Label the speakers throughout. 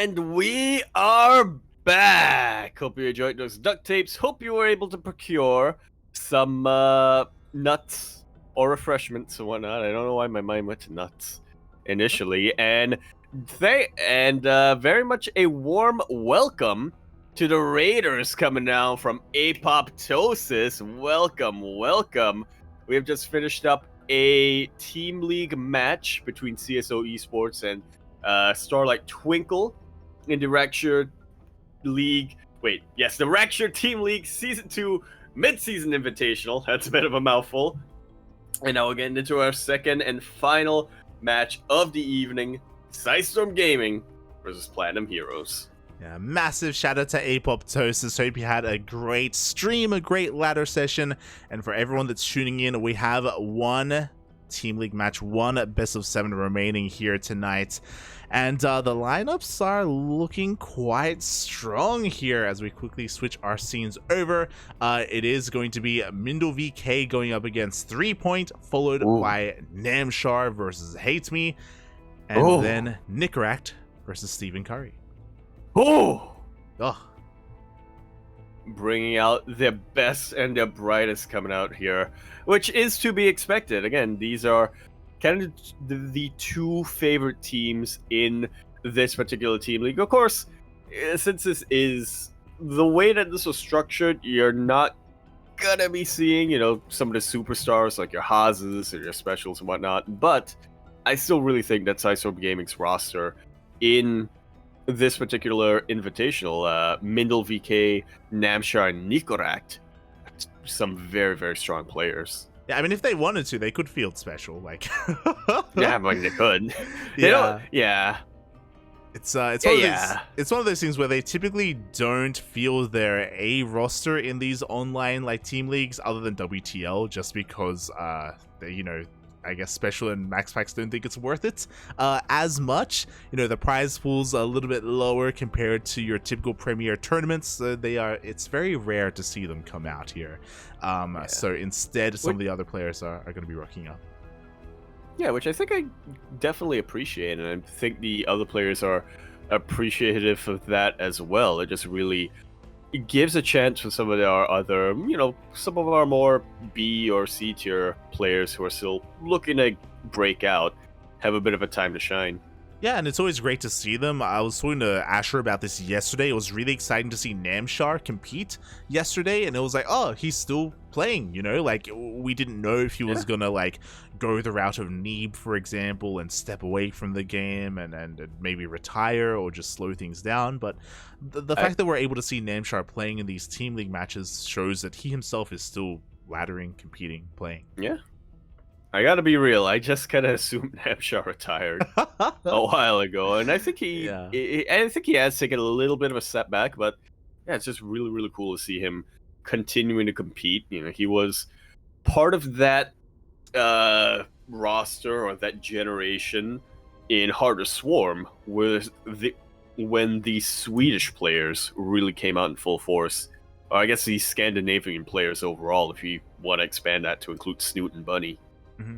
Speaker 1: And we are back. Hope you enjoyed those duct tapes. Hope you were able to procure some nuts or refreshments and whatnot. I don't know why my mind went to nuts initially. And very much a warm welcome to the Raiders coming down from Apoptosis. Welcome. We have just finished up a Team League match between CSO Esports and Starlight Twinkle in the Rak'Shir League. The Rak'Shir Team League Season 2 Mid-Season Invitational. That's a bit of a mouthful. And now we're getting into our second and final match of the evening. PSISTORM Gaming versus Platinum Heroes.
Speaker 2: Yeah, massive shout out to Apoptosis. Hope you had a great stream, a great ladder session. And for everyone that's tuning in, we have one Team League match, one best of 7 remaining here tonight. And the lineups are looking quite strong here as we quickly switch our scenes over. It is going to be MindelVK going up against threepoint, followed by Namshar versus HateMe, and then Nicoract versus StephenCurry.
Speaker 1: Bringing out the best and the brightest coming out here, which is to be expected. Again, these are kind of the two favorite teams in this particular team league. Of course, since this is the way that this was structured, you're not gonna be seeing, some of the superstars like your Haas's or your specials and whatnot. But I still really think that PSISTORM Gaming's roster in this particular invitational, MindelVK, Namshar, and Nicoract, some very, very strong players.
Speaker 2: Yeah, I mean, if they wanted to, they could field special. Like,
Speaker 1: yeah, they could.
Speaker 2: It's one of those things where they typically don't field their A roster in these online team leagues, other than WTL, just because I guess Special and Max Packs don't think it's worth it as much. The prize pool's a little bit lower compared to your typical Premier tournaments. So it's very rare to see them come out here. So instead, some of the other players are going to be rocking up.
Speaker 1: Yeah, which I think I definitely appreciate, and I think the other players are appreciative of that as well. It just really gives a chance for some of our other, some of our more B or C tier players who are still looking to break out, have a bit of a time to shine.
Speaker 2: Yeah, and it's always great to see them. I was talking to Asher about this yesterday. It was really exciting to see Namshar compete yesterday, and it was like, oh, he's still playing, we didn't know if he was gonna go the route of Neeb, for example, and step away from the game and maybe retire or just slow things down. But the fact that we're able to see Namshar playing in these Team League matches shows that he himself is still laddering, competing, playing.
Speaker 1: Yeah. I gotta be real, I just kind of assumed Namshar retired a while ago, and I think I think he has taken a little bit of a setback, but yeah, it's just really, really cool to see him continuing to compete. He was part of that roster or that generation in Harder Swarm, when the Swedish players really came out in full force. Or I guess the Scandinavian players overall, if you want to expand that to include Snoot and Bunny.
Speaker 2: Mm-hmm.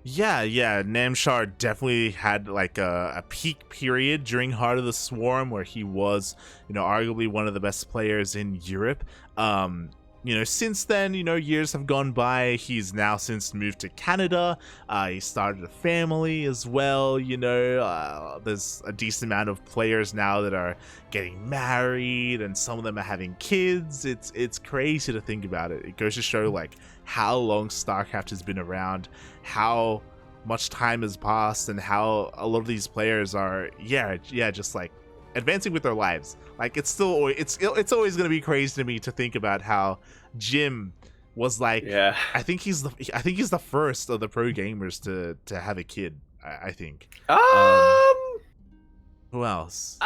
Speaker 2: Yeah, Namshar definitely had a peak period during Heart of the Swarm where he was, arguably one of the best players in Europe. Since then, years have gone by. He's now since moved to Canada. He started a family as well. There's a decent amount of players now that are getting married, and some of them are having kids. It's crazy to think about it. It goes to show how long StarCraft has been around, how much time has passed, and how a lot of these players are just advancing with their lives. It's always going to be crazy to me to think about how Jim was I think he's the first of the pro gamers to have a kid. I think. Who else?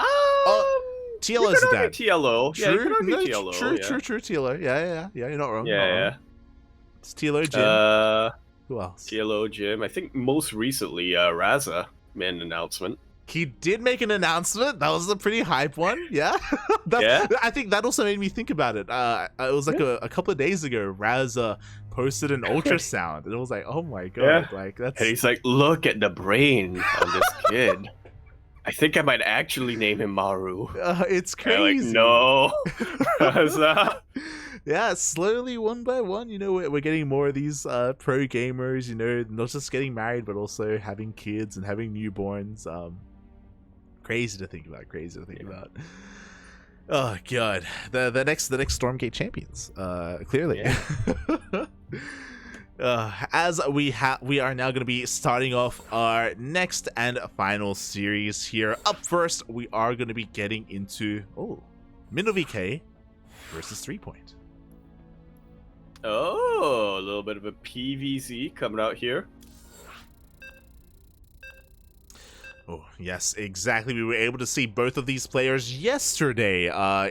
Speaker 2: TLO's the dad.
Speaker 1: TLO.
Speaker 2: True.
Speaker 1: Yeah, TLO.
Speaker 2: True. TLO. Yeah. You're not wrong.
Speaker 1: Yeah.
Speaker 2: It's TLO, Jim. Who else?
Speaker 1: TLO, Jim. I think most recently, Raza made an announcement.
Speaker 2: He did make an announcement. That was a pretty hype one. Yeah. I think that also made me think about it. It was a couple of days ago, Raza posted an ultrasound, and it was like, oh my god, that's.
Speaker 1: And he's like, look at the brain on this kid. I think I might actually name him Maru.
Speaker 2: It's
Speaker 1: And like,
Speaker 2: crazy.
Speaker 1: no.
Speaker 2: Yeah, slowly, one by one, you know, we're getting more of these pro gamers, you know, not just getting married, but also having kids and having newborns. Crazy to think about. Crazy to think about. Oh god, the next Stormgate champions. Clearly.
Speaker 1: Yeah.
Speaker 2: As we are now going to be starting off our next and final series here. Up first, we are going to be getting into MindelVK versus threepoint.
Speaker 1: Oh, a little bit of a PVZ coming out here.
Speaker 2: Oh, yes, exactly. We were able to see both of these players yesterday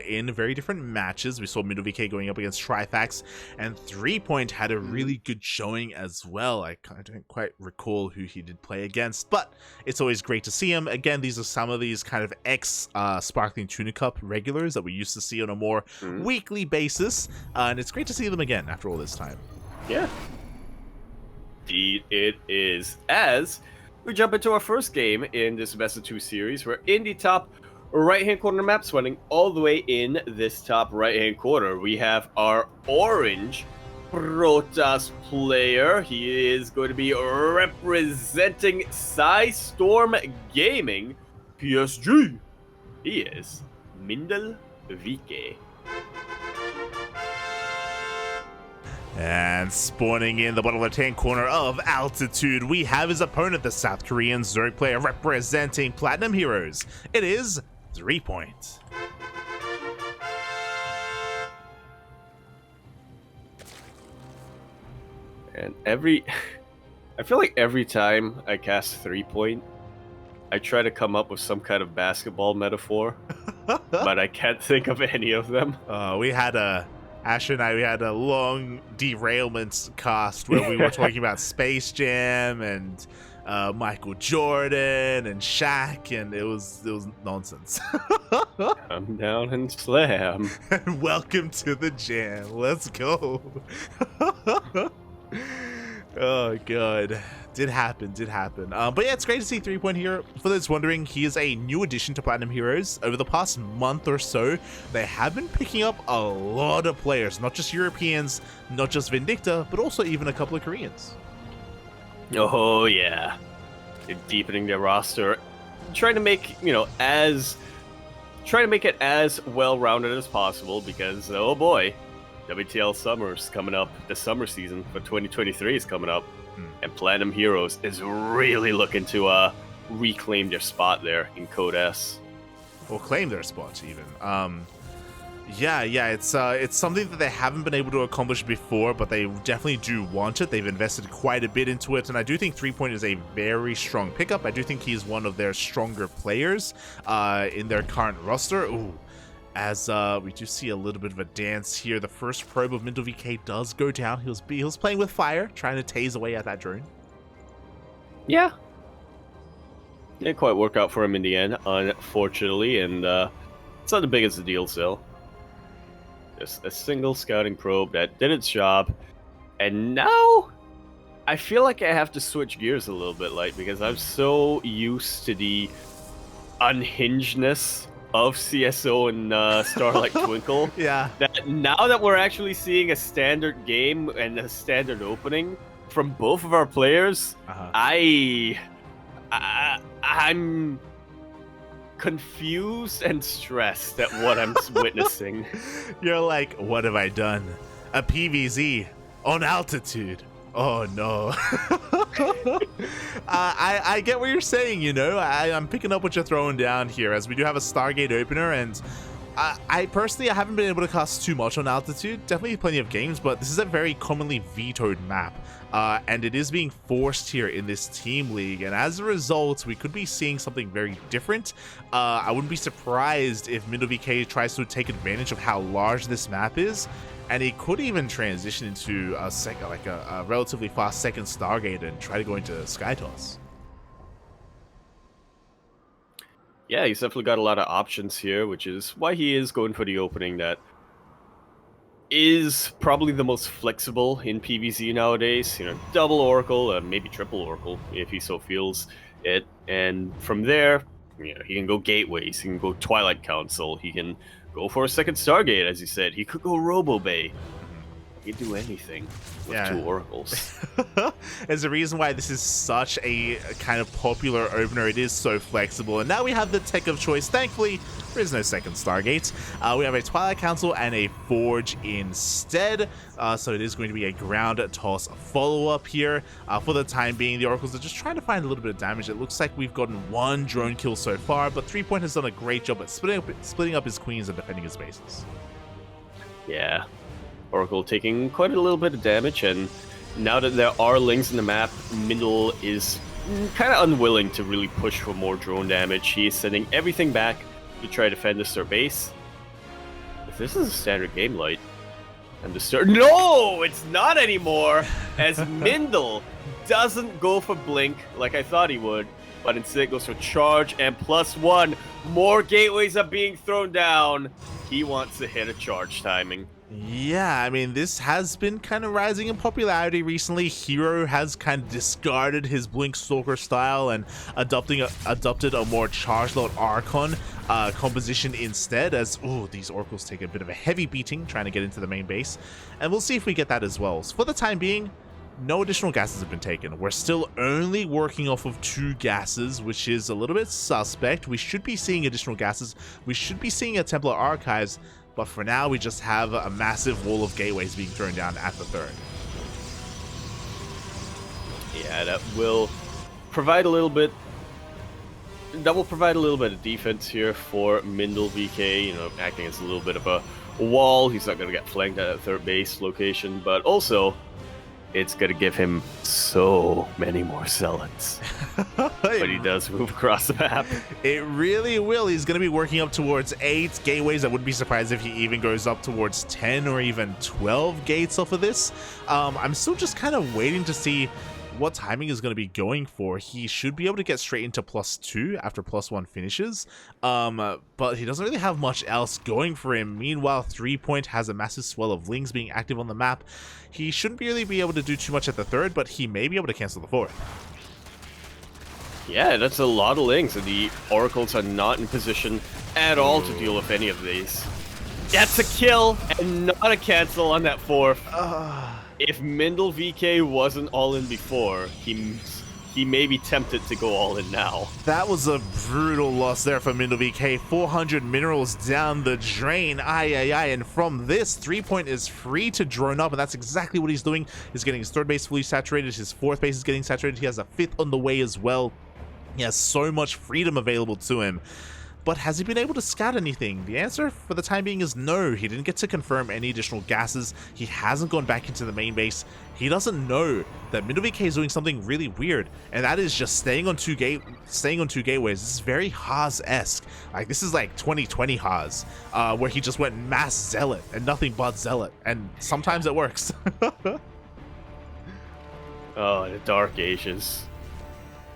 Speaker 2: in very different matches. We saw MindelVK going up against Trifax, and threepoint had a really good showing as well. I don't quite recall who he did play against, but it's always great to see him. Again, these are some of these kind of Sparkling Tuna Cup regulars that we used to see on a more weekly basis, and it's great to see them again after all this time.
Speaker 1: Yeah. Indeed it is. As we jump into our first game in this best of 2 series. We're in the top right-hand corner map, sweating all the way in this top right-hand corner. We have our orange Protoss player. He is going to be representing PSISTORM Gaming, PSG. He is MindelVK.
Speaker 2: And spawning in the bottom left-hand corner of Altitude, we have his opponent, the South Korean Zerg player representing Platinum Heroes. It is threepoint.
Speaker 1: And I feel like every time I cast threepoint, I try to come up with some kind of basketball metaphor, but I can't think of any of them.
Speaker 2: Asher and I had a long derailment cast where we were talking about Space Jam and Michael Jordan and Shaq, and it was nonsense.
Speaker 1: Come down and slam.
Speaker 2: And welcome to the jam. Let's go. Oh god, did happen. But yeah, it's great to see threepoint here. For those wondering, he is a new addition to Platinum Heroes. Over the past month or so, they have been picking up a lot of players, not just Europeans, not just Vindicta, but also even a couple of Koreans.
Speaker 1: Oh yeah, they're deepening their roster, trying to make it as well-rounded as possible, because oh boy, WTL Summer's coming up. The summer season for 2023 is coming up, and Platinum Heroes is really looking to reclaim their spot there in Code S.
Speaker 2: Or claim their spot, even. Yeah, it's something that they haven't been able to accomplish before, but they definitely do want it. They've invested quite a bit into it, and I do think threepoint is a very strong pickup. I do think he's one of their stronger players in their current roster. Ooh. As we do see a little bit of a dance here. The first probe of MindelVK does go down. He was playing with fire, trying to tase away at that drone.
Speaker 1: Yeah. It didn't quite work out for him in the end, unfortunately, and it's not the biggest deal still. Just a single scouting probe that did its job, and now I feel like I have to switch gears a little bit, like, because I'm so used to the unhingedness of CSO and Starlight Twinkle.
Speaker 2: Yeah.
Speaker 1: That now that we're actually seeing a standard game and a standard opening from both of our players, I'm confused and stressed at what I'm witnessing.
Speaker 2: You're like, what have I done? A PVZ on Altitude. Oh no. I get what you're saying, you know. I'm picking up what you're throwing down here, as we do have a Stargate opener, and I personally haven't been able to cast too much on Altitude. Definitely plenty of games, but this is a very commonly vetoed map, and it is being forced here in this team league, and as a result, we could be seeing something very different. I wouldn't be surprised if MindelVK tries to take advantage of how large this map is, and he could even transition into a relatively fast second Stargate and try to go into Skytoss.
Speaker 1: Yeah, he's definitely got a lot of options here, which is why he is going for the opening that is probably the most flexible in PvZ nowadays. You know, double Oracle, maybe triple Oracle if he so feels it. And from there, You know, he can go Gateways, he can go Twilight Council, he can go for a second Stargate, as you said. He could go Robo Bay. He can do anything with 2 Oracles.
Speaker 2: There's a reason why this is such a kind of popular opener. It is so flexible. And now we have the tech of choice. Thankfully, there is no second Stargate. We have a Twilight Council and a Forge instead. So it is going to be a ground toss follow-up here. For the time being, the Oracles are just trying to find a little bit of damage. It looks like we've gotten 1 drone kill so far, but threepoint has done a great job at splitting up his queens and defending his bases.
Speaker 1: Yeah. Oracle taking quite a little bit of damage, and now that there are lings in the map, Mindel is kind of unwilling to really push for more drone damage. He is sending everything back to try to defend the Star base. If this is a standard game light, and the Star... No! It's not anymore! As Mindel doesn't go for Blink like I thought he would, but instead goes for Charge and +1. More gateways are being thrown down. He wants to hit a charge timing.
Speaker 2: Yeah, I mean, this has been kind of rising in popularity recently. Hero has kind of discarded his Blink Stalker style and adopted a more charge load Archon composition instead, as, ooh, these Oracles take a bit of a heavy beating trying to get into the main base. And we'll see if we get that as well. So for the time being, no additional gases have been taken. We're still only working off of 2 gases, which is a little bit suspect. We should be seeing additional gases. We should be seeing a Templar Archives. But for now, we just have a massive wall of gateways being thrown down at the 3rd.
Speaker 1: Yeah, that will provide a little bit. That will provide a little bit of defense here for MindelVK. You know, acting as a little bit of a wall. He's not going to get flanked at that 3rd base location, but also it's going to give him so many more zealots. But he does move across the map.
Speaker 2: It really will. He's going to be working up towards 8 gateways. I wouldn't be surprised if he even goes up towards 10 or even 12 gates off of this. I'm still just kind of waiting to see what timing is going to be going for. He should be able to get straight into +2 after +1 finishes, but he doesn't really have much else going for him. Meanwhile, threepoint has a massive swell of lings being active on the map. He shouldn't really be able to do too much at the 3rd, but he may be able to cancel the 4th.
Speaker 1: Yeah, that's a lot of lings, and the Oracles are not in position at all to deal with any of these. That's a kill and not a cancel on that 4th. If MindelVK wasn't all in before, he may be tempted to go all in now.
Speaker 2: That was a brutal loss there for MindelVK. 400 minerals down the drain. And from this, threepoint is free to drone up, and that's exactly what he's doing. He's getting his 3rd base fully saturated. His 4th base is getting saturated. He has a 5th on the way as well. He has so much freedom available to him. But has he been able to scout anything? The answer for the time being is no. He didn't get to confirm any additional gases. He hasn't gone back into the main base. He doesn't know that MindelVK is doing something really weird, and that is just staying on 2 gateways. This is very Haas-esque. Like, this is like 2020 Haas, where he just went mass zealot and nothing but zealot, and sometimes it works.
Speaker 1: Oh, the dark ages.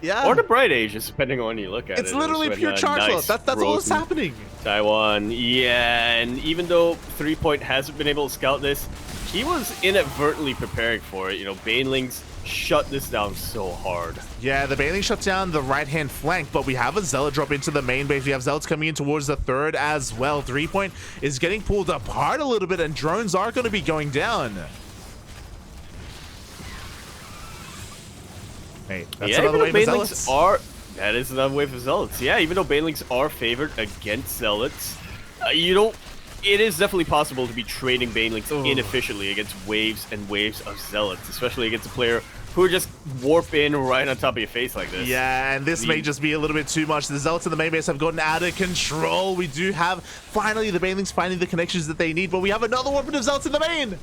Speaker 2: Yeah.
Speaker 1: Or the bright ages, depending on when you look at it.
Speaker 2: It's literally pure charge load. That's all that's happening.
Speaker 1: Taiwan, yeah, and even though threepoint hasn't been able to scout this, he was inadvertently preparing for it. You know, Banelings shut this down so hard.
Speaker 2: Yeah, the Baneling shut down the right-hand flank, but we have a Zealot drop into the main base. We have Zealots coming in towards the 3rd as well. Threepoint is getting pulled apart a little bit, and drones are going to be going down. Hey, that's another wave of Zealots.
Speaker 1: That is another wave of Zealots. Yeah, even though Banelings are favored against Zealots, it is definitely possible to be trading Banelings inefficiently against waves and waves of Zealots, especially against a player who would just warp in right on top of your face like this.
Speaker 2: Yeah, and this may just be a little bit too much. The Zealots in the main base have gotten out of control. We do have, finally, the Banelings finding the connections that they need, but we have another warp of Zealots in the main!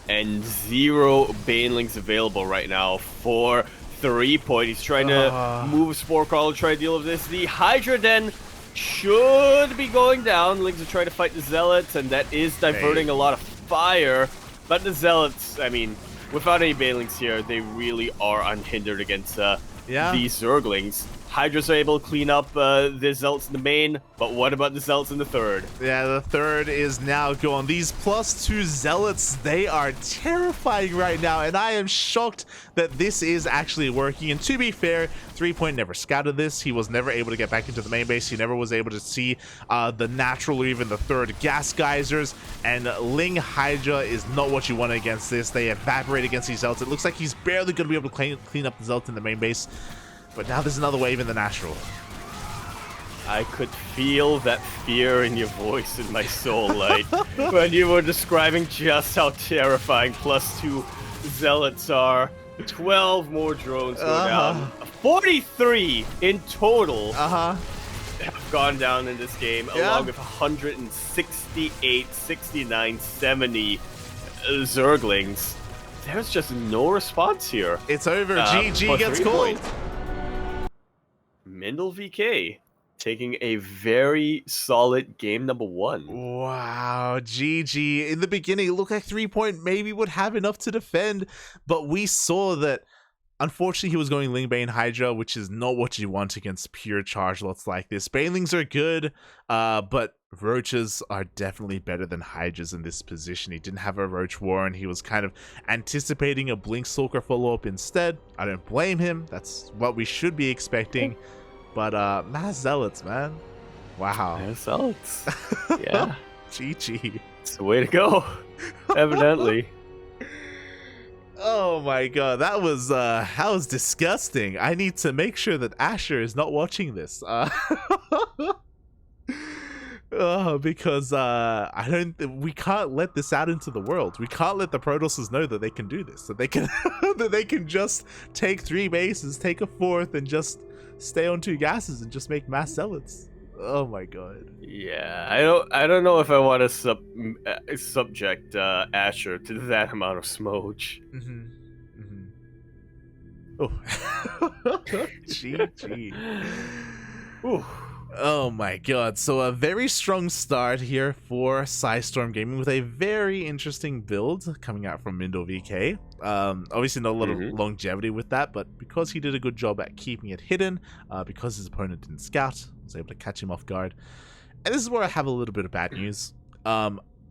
Speaker 1: And 0 Banelings available right now for threepoint. He's trying to move Spore Crawler, try to deal with this. The Hydra Den should be going down. Lings are trying to fight the Zealots, and that is diverting a lot of fire. But the Zealots, I mean, without any Banelings here, they really are unhindered against these Zerglings. Hydras are able to clean up the Zelts in the main, but what about the Zelts in the third?
Speaker 2: Yeah, the third is now gone. These +2 Zealots, they are terrifying right now, and I am shocked that this is actually working. And to be fair, threepoint never scouted this. He was never able to get back into the main base. He never was able to see the natural or even the third gas geysers, and Ling Hydra is not what you want against this. They evaporate against these Zealots. It looks like he's barely going to be able to clean up the Zealots in the main base. But now there's another wave in the natural.
Speaker 1: I could feel that fear in your voice in my soul, Light, when you were describing just how terrifying +2 Zealots are. 12 more drones go down. 43 in total have gone down in this game, along with 168, 69, 70 Zerglings. There's just no response here.
Speaker 2: It's over. GG gets called.
Speaker 1: MindelVK taking a very solid game number 1.
Speaker 2: Wow, GG. In the beginning, it looked like threepoint maybe would have enough to defend, but we saw that unfortunately he was going Lingbane Hydra, which is not what you want against pure charge lots like this. Banelings are good, but Roaches are definitely better than Hydras in this position. He didn't have a Roach Warren. He was kind of anticipating a Blink Stalker follow-up instead. I don't blame him. That's what we should be expecting. But Mass Zealots, man. Wow.
Speaker 1: Mass Zealots. Yeah.
Speaker 2: GG.
Speaker 1: It's the way to go. Evidently.
Speaker 2: Oh my god, that was disgusting. I need to make sure that Asher is not watching this. Because we can't let this out into the world. We can't let the Protosses know that they can do this. That they can that they can just take 3 bases, take a 4th, and just stay on 2 gases and just make Mass Zealots. Oh my god.
Speaker 1: Yeah, I don't know if I want to subject Asher to that amount of smoge.
Speaker 2: Oh. GG.
Speaker 1: Ooh.
Speaker 2: Oh my god, so a very strong start here for PSISTORM Gaming with a very interesting build coming out from MindelVK. Obviously not a lot of longevity with that, but because he did a good job at keeping it hidden, because his opponent didn't scout, was able to catch him off guard. And this is where I have a little bit of bad news.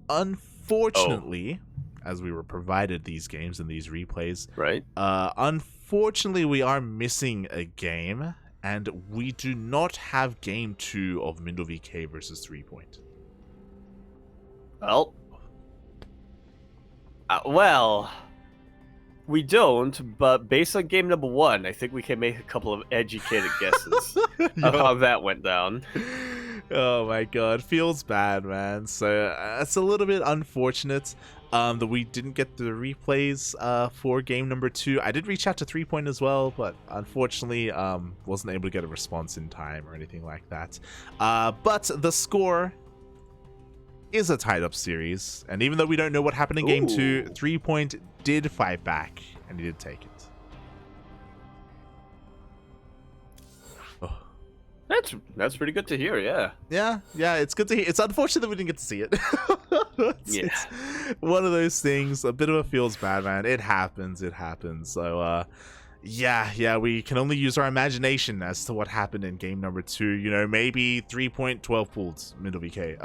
Speaker 2: Unfortunately, as we were provided these games and these replays,
Speaker 1: right?
Speaker 2: Unfortunately, we are missing a game. And we do not have game 2 of MindelVK versus threepoint.
Speaker 1: Well, we don't, but based on game number 1, I think we can make a couple of educated guesses of how that went down.
Speaker 2: Oh my god, feels bad, man. So it's a little bit unfortunate that we didn't get the replays for game number 2. I did reach out to threepoint as well, but unfortunately wasn't able to get a response in time or anything like that. But the score is a tied up series, and even though we don't know what happened in game 2, threepoint did fight back and he did take it.
Speaker 1: That's pretty good to hear, yeah.
Speaker 2: Yeah, it's good to hear. It's unfortunate that we didn't get to see it. It's one of those things, a bit of a feels bad, man. It happens. So, yeah, we can only use our imagination as to what happened in game number 2. You know, maybe 3.12 pulled MindelVK.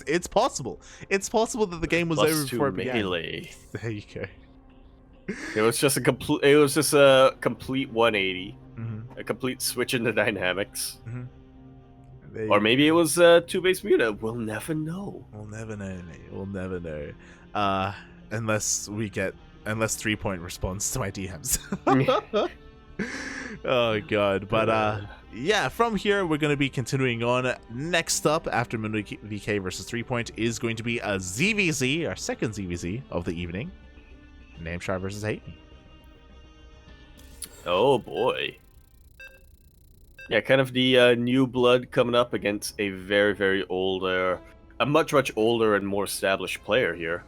Speaker 2: It's possible. It's possible that the game was over before it began. There you go.
Speaker 1: It was just a complete 180. A complete switch in the dynamics. Or maybe it was 2-base muta. We'll never know.
Speaker 2: We'll never know. Unless threepoint responds to my DMs. Oh god. But yeah, from here we're going to be continuing on. Next up after MindelVK versus threepoint is going to be a ZVZ, our second ZVZ of the evening. Namshar versus HateMe.
Speaker 1: Oh boy. Yeah, kind of the new blood coming up against a very, very older, a much older and more established player here.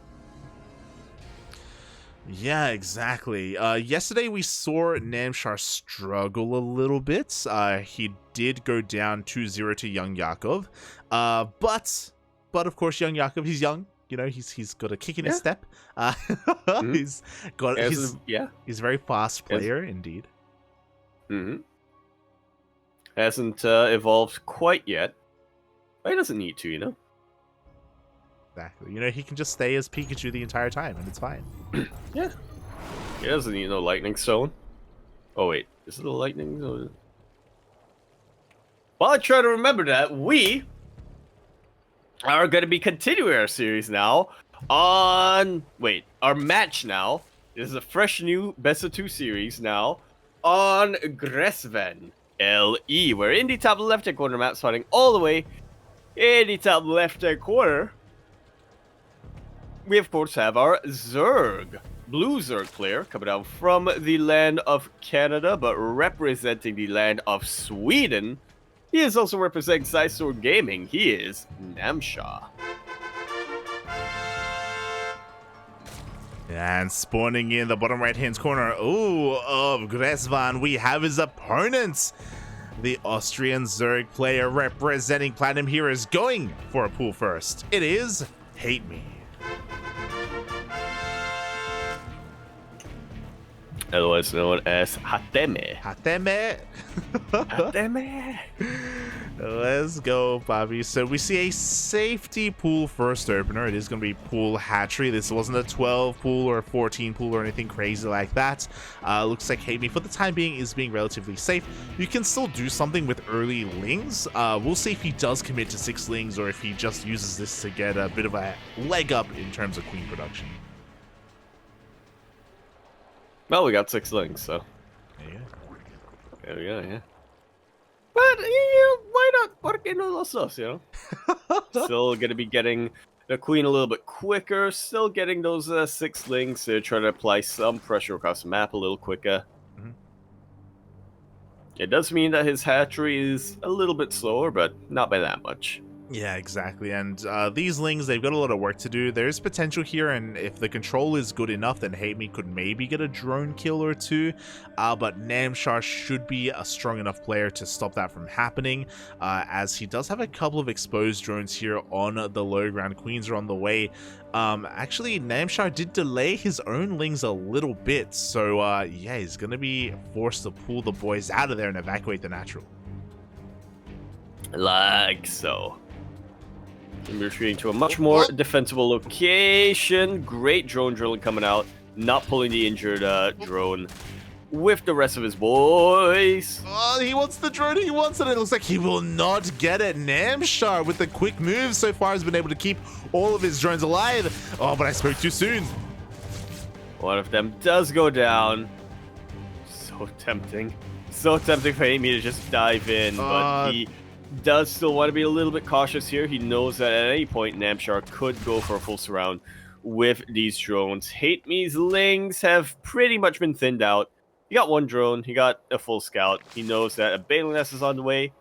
Speaker 2: Yeah, exactly. Yesterday we saw Namshar struggle a little bit. He did go down 2-0 to young Yakov. But of course, young Yakov, he's young. You know, he's got a kick in his step. He's a very fast player indeed.
Speaker 1: Hasn't evolved quite yet. But he doesn't need to, you know?
Speaker 2: Exactly. You know, he can just stay as Pikachu the entire time, and it's fine.
Speaker 1: Yeah. He doesn't need no Lightning Stone. Oh, wait. Is it a Lightning Stone? While I try to remember that, we are going to be continuing our series now on... Wait, our match now. This is a fresh new Best of 2 series now on Gresven LE. We're in the top left-hand corner map, starting all the way in the top left-hand corner. We, of course, have our Zerg. Blue Zerg player coming out from the land of Canada, but representing the land of Sweden. He is also representing PSISTORM Gaming. He is Namshar.
Speaker 2: And spawning in the bottom right-hand corner of Gresvan, we have his opponents. The Austrian Zerg player representing Platinum Heroes going for a pool first. It is HateMe.
Speaker 1: Otherwise known as HateMe.
Speaker 2: HateMe.
Speaker 1: HateMe.
Speaker 2: Let's go, Bobby. So we see a safety pool first opener. It is going to be pool hatchery. This wasn't a 12 pool or a 14 pool or anything crazy like that. Looks like HateMe, for the time being, is being relatively safe. You can still do something with early lings. We'll see if he does commit to 6 lings or if he just uses this to get a bit of a leg up in terms of queen production.
Speaker 1: Well, we got 6 lings, so.
Speaker 2: There you go.
Speaker 1: There we go, yeah. But, you know, why not? Porque no los dos, you know? Still going to be getting the queen a little bit quicker. Still getting those 6 lings to try to apply some pressure across the map a little quicker.
Speaker 2: Mm-hmm.
Speaker 1: It does mean that his hatchery is a little bit slower, but not by that much.
Speaker 2: Yeah, exactly. And these lings, they've got a lot of work to do. There's potential here, and if the control is good enough, then HateMe could maybe get a drone kill or 2. But Namshar should be a strong enough player to stop that from happening, as he does have a couple of exposed drones here on the low ground. Queens are on the way. Actually, Namshar did delay his own lings a little bit, so yeah, he's going to be forced to pull the boys out of there and evacuate the natural.
Speaker 1: Like so. And we're retreating to a much more defensible location. Great drone drilling coming out. Not pulling the injured drone with the rest of his boys.
Speaker 2: Oh, he wants the drone. He wants it. It looks like he will not get it. Namshar, with the quick moves so far, has been able to keep all of his drones alive. Oh, but I spoke too soon.
Speaker 1: One of them does go down. So tempting. So tempting for Amy to just dive in, but he does still want to be a little bit cautious here. He knows that at any point Namshar could go for a full surround with these drones. HateMe's lings have pretty much been thinned out. He got 1 drone, he got a full scout. He knows that a Baneling Nest is on the way.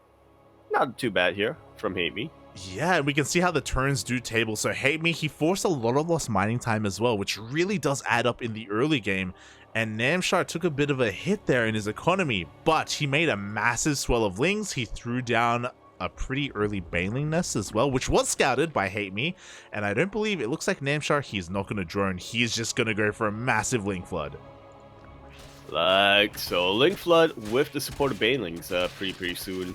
Speaker 1: Not too bad here from HateMe.
Speaker 2: Yeah, we can see how the turns do table. So HateMe, he forced a lot of lost mining time as well, which really does add up in the early game. And Namshar took a bit of a hit there in his economy, but he made a massive swell of lings. He threw down a pretty early Baneling Nest as well, which was scouted by HateMe. And I don't believe, it looks like Namshar, he's not going to drone. He's just going to go for a massive ling flood.
Speaker 1: Like so, Link Flood with the support of Banelings pretty soon.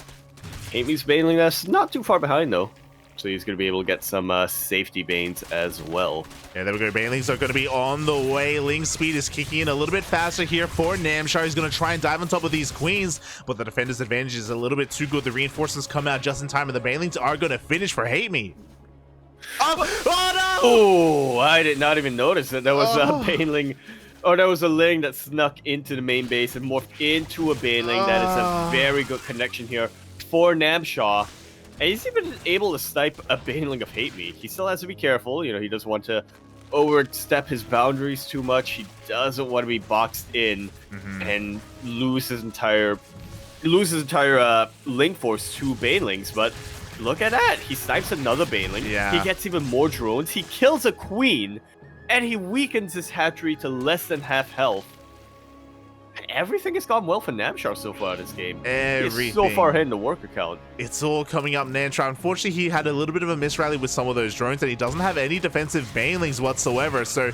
Speaker 1: HateMe's Baneling Nest not too far behind though, so he's going to be able to get some safety Banes as well.
Speaker 2: Yeah, there we go. Banelings are going to be on the way. Ling speed is kicking in a little bit faster here for Namshar. He's going to try and dive on top of these queens, but the defender's advantage is a little bit too good. The reinforcements come out just in time, and the Banelings are going to finish for HateMe. Oh no!
Speaker 1: Oh, I did not even notice that there was a Baneling. Oh, there was a Ling that snuck into the main base and morphed into a Baneling. That is a very good connection here for Namshar. And he's even able to snipe a Baneling of HateMe. He still has to be careful. You know, he doesn't want to overstep his boundaries too much. He doesn't want to be boxed in and lose his entire Link force to Banelings. But look at that. He snipes another Baneling.
Speaker 2: Yeah.
Speaker 1: He gets even more drones. He kills a queen. And he weakens his hatchery to less than half health. everything has gone well for Namshar so far this game.
Speaker 2: Everything.
Speaker 1: He's so far ahead in the worker count.
Speaker 2: It's all coming up Namshar. Unfortunately, he had a little bit of a misrally with some of those drones, and he doesn't have any defensive banelings whatsoever. So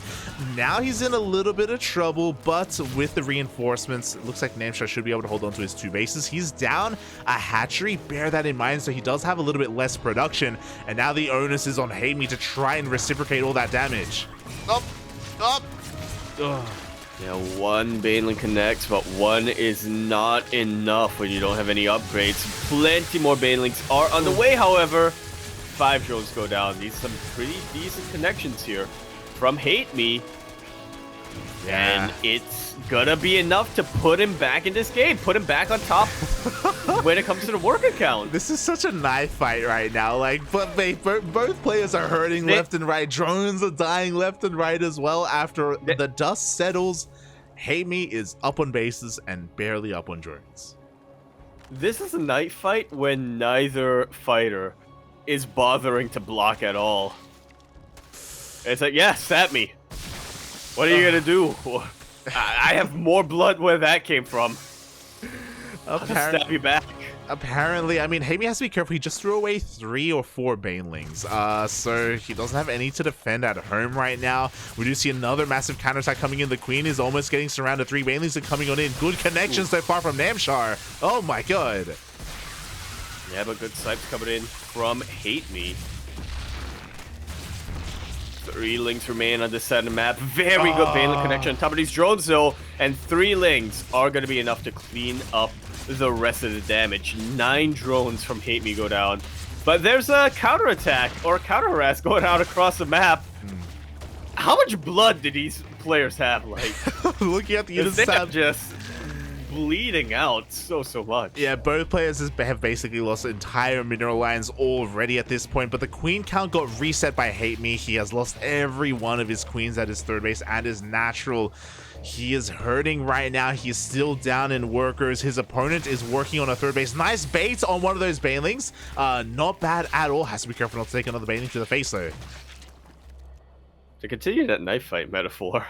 Speaker 2: now he's in a little bit of trouble, but with the reinforcements, it looks like Namshar should be able to hold on to his 2 bases. He's down a hatchery. Bear that in mind. So he does have a little bit less production, and now the onus is on HateMe to try and reciprocate all that damage. Up. Ugh.
Speaker 1: Yeah, 1 Baneling connects, but 1 is not enough when you don't have any upgrades. Plenty more Banelings are on the way, however. 5 drones go down. These are some pretty decent connections here from HateMe.
Speaker 2: Yeah.
Speaker 1: And it's gonna be enough to put him back in this game, put him back on top when it comes to the worker count.
Speaker 2: This is such a knife fight right now. Like, but both players are hurting left and right. Drones are dying left and right as well. After the dust settles, HateMe is up on bases and barely up on drones.
Speaker 1: This is a knife fight when neither fighter is bothering to block at all. It's like, yeah, stab me. What are you gonna do? I have more blood where that came from. I'll just stab you back.
Speaker 2: Apparently, I mean, HateMe has to be careful. He just threw away 3 or 4 Banelings. So he doesn't have any to defend at home right now. We do see another massive counterattack coming in. The Queen is almost getting surrounded. 3 Banelings are coming on in. Good connection so far from Namshar. Oh my god.
Speaker 1: Yeah, but good snipes coming in from HateMe. 3 Lings remain on this side of the map. Very good Baneling connection on top of these drones, though. And 3 Lings are going to be enough to clean up the rest of the damage. 9 drones from HateMe go down. But there's a counterattack or counter harass going out across the map. How much blood did these players have? Like,
Speaker 2: looking at the
Speaker 1: intercept, just bleeding out so much.
Speaker 2: Yeah, both players have basically lost entire mineral lines already at this point, but the queen count got reset by HateMe. He has lost every one of his queens at his 3rd base and his natural. He is hurting right now. He's still down in workers. His opponent is working on a 3rd base. Nice bait on one of those Banelings. Not bad at all. Has to be careful not to take another Baneling to the face though.
Speaker 1: To continue that knife fight metaphor,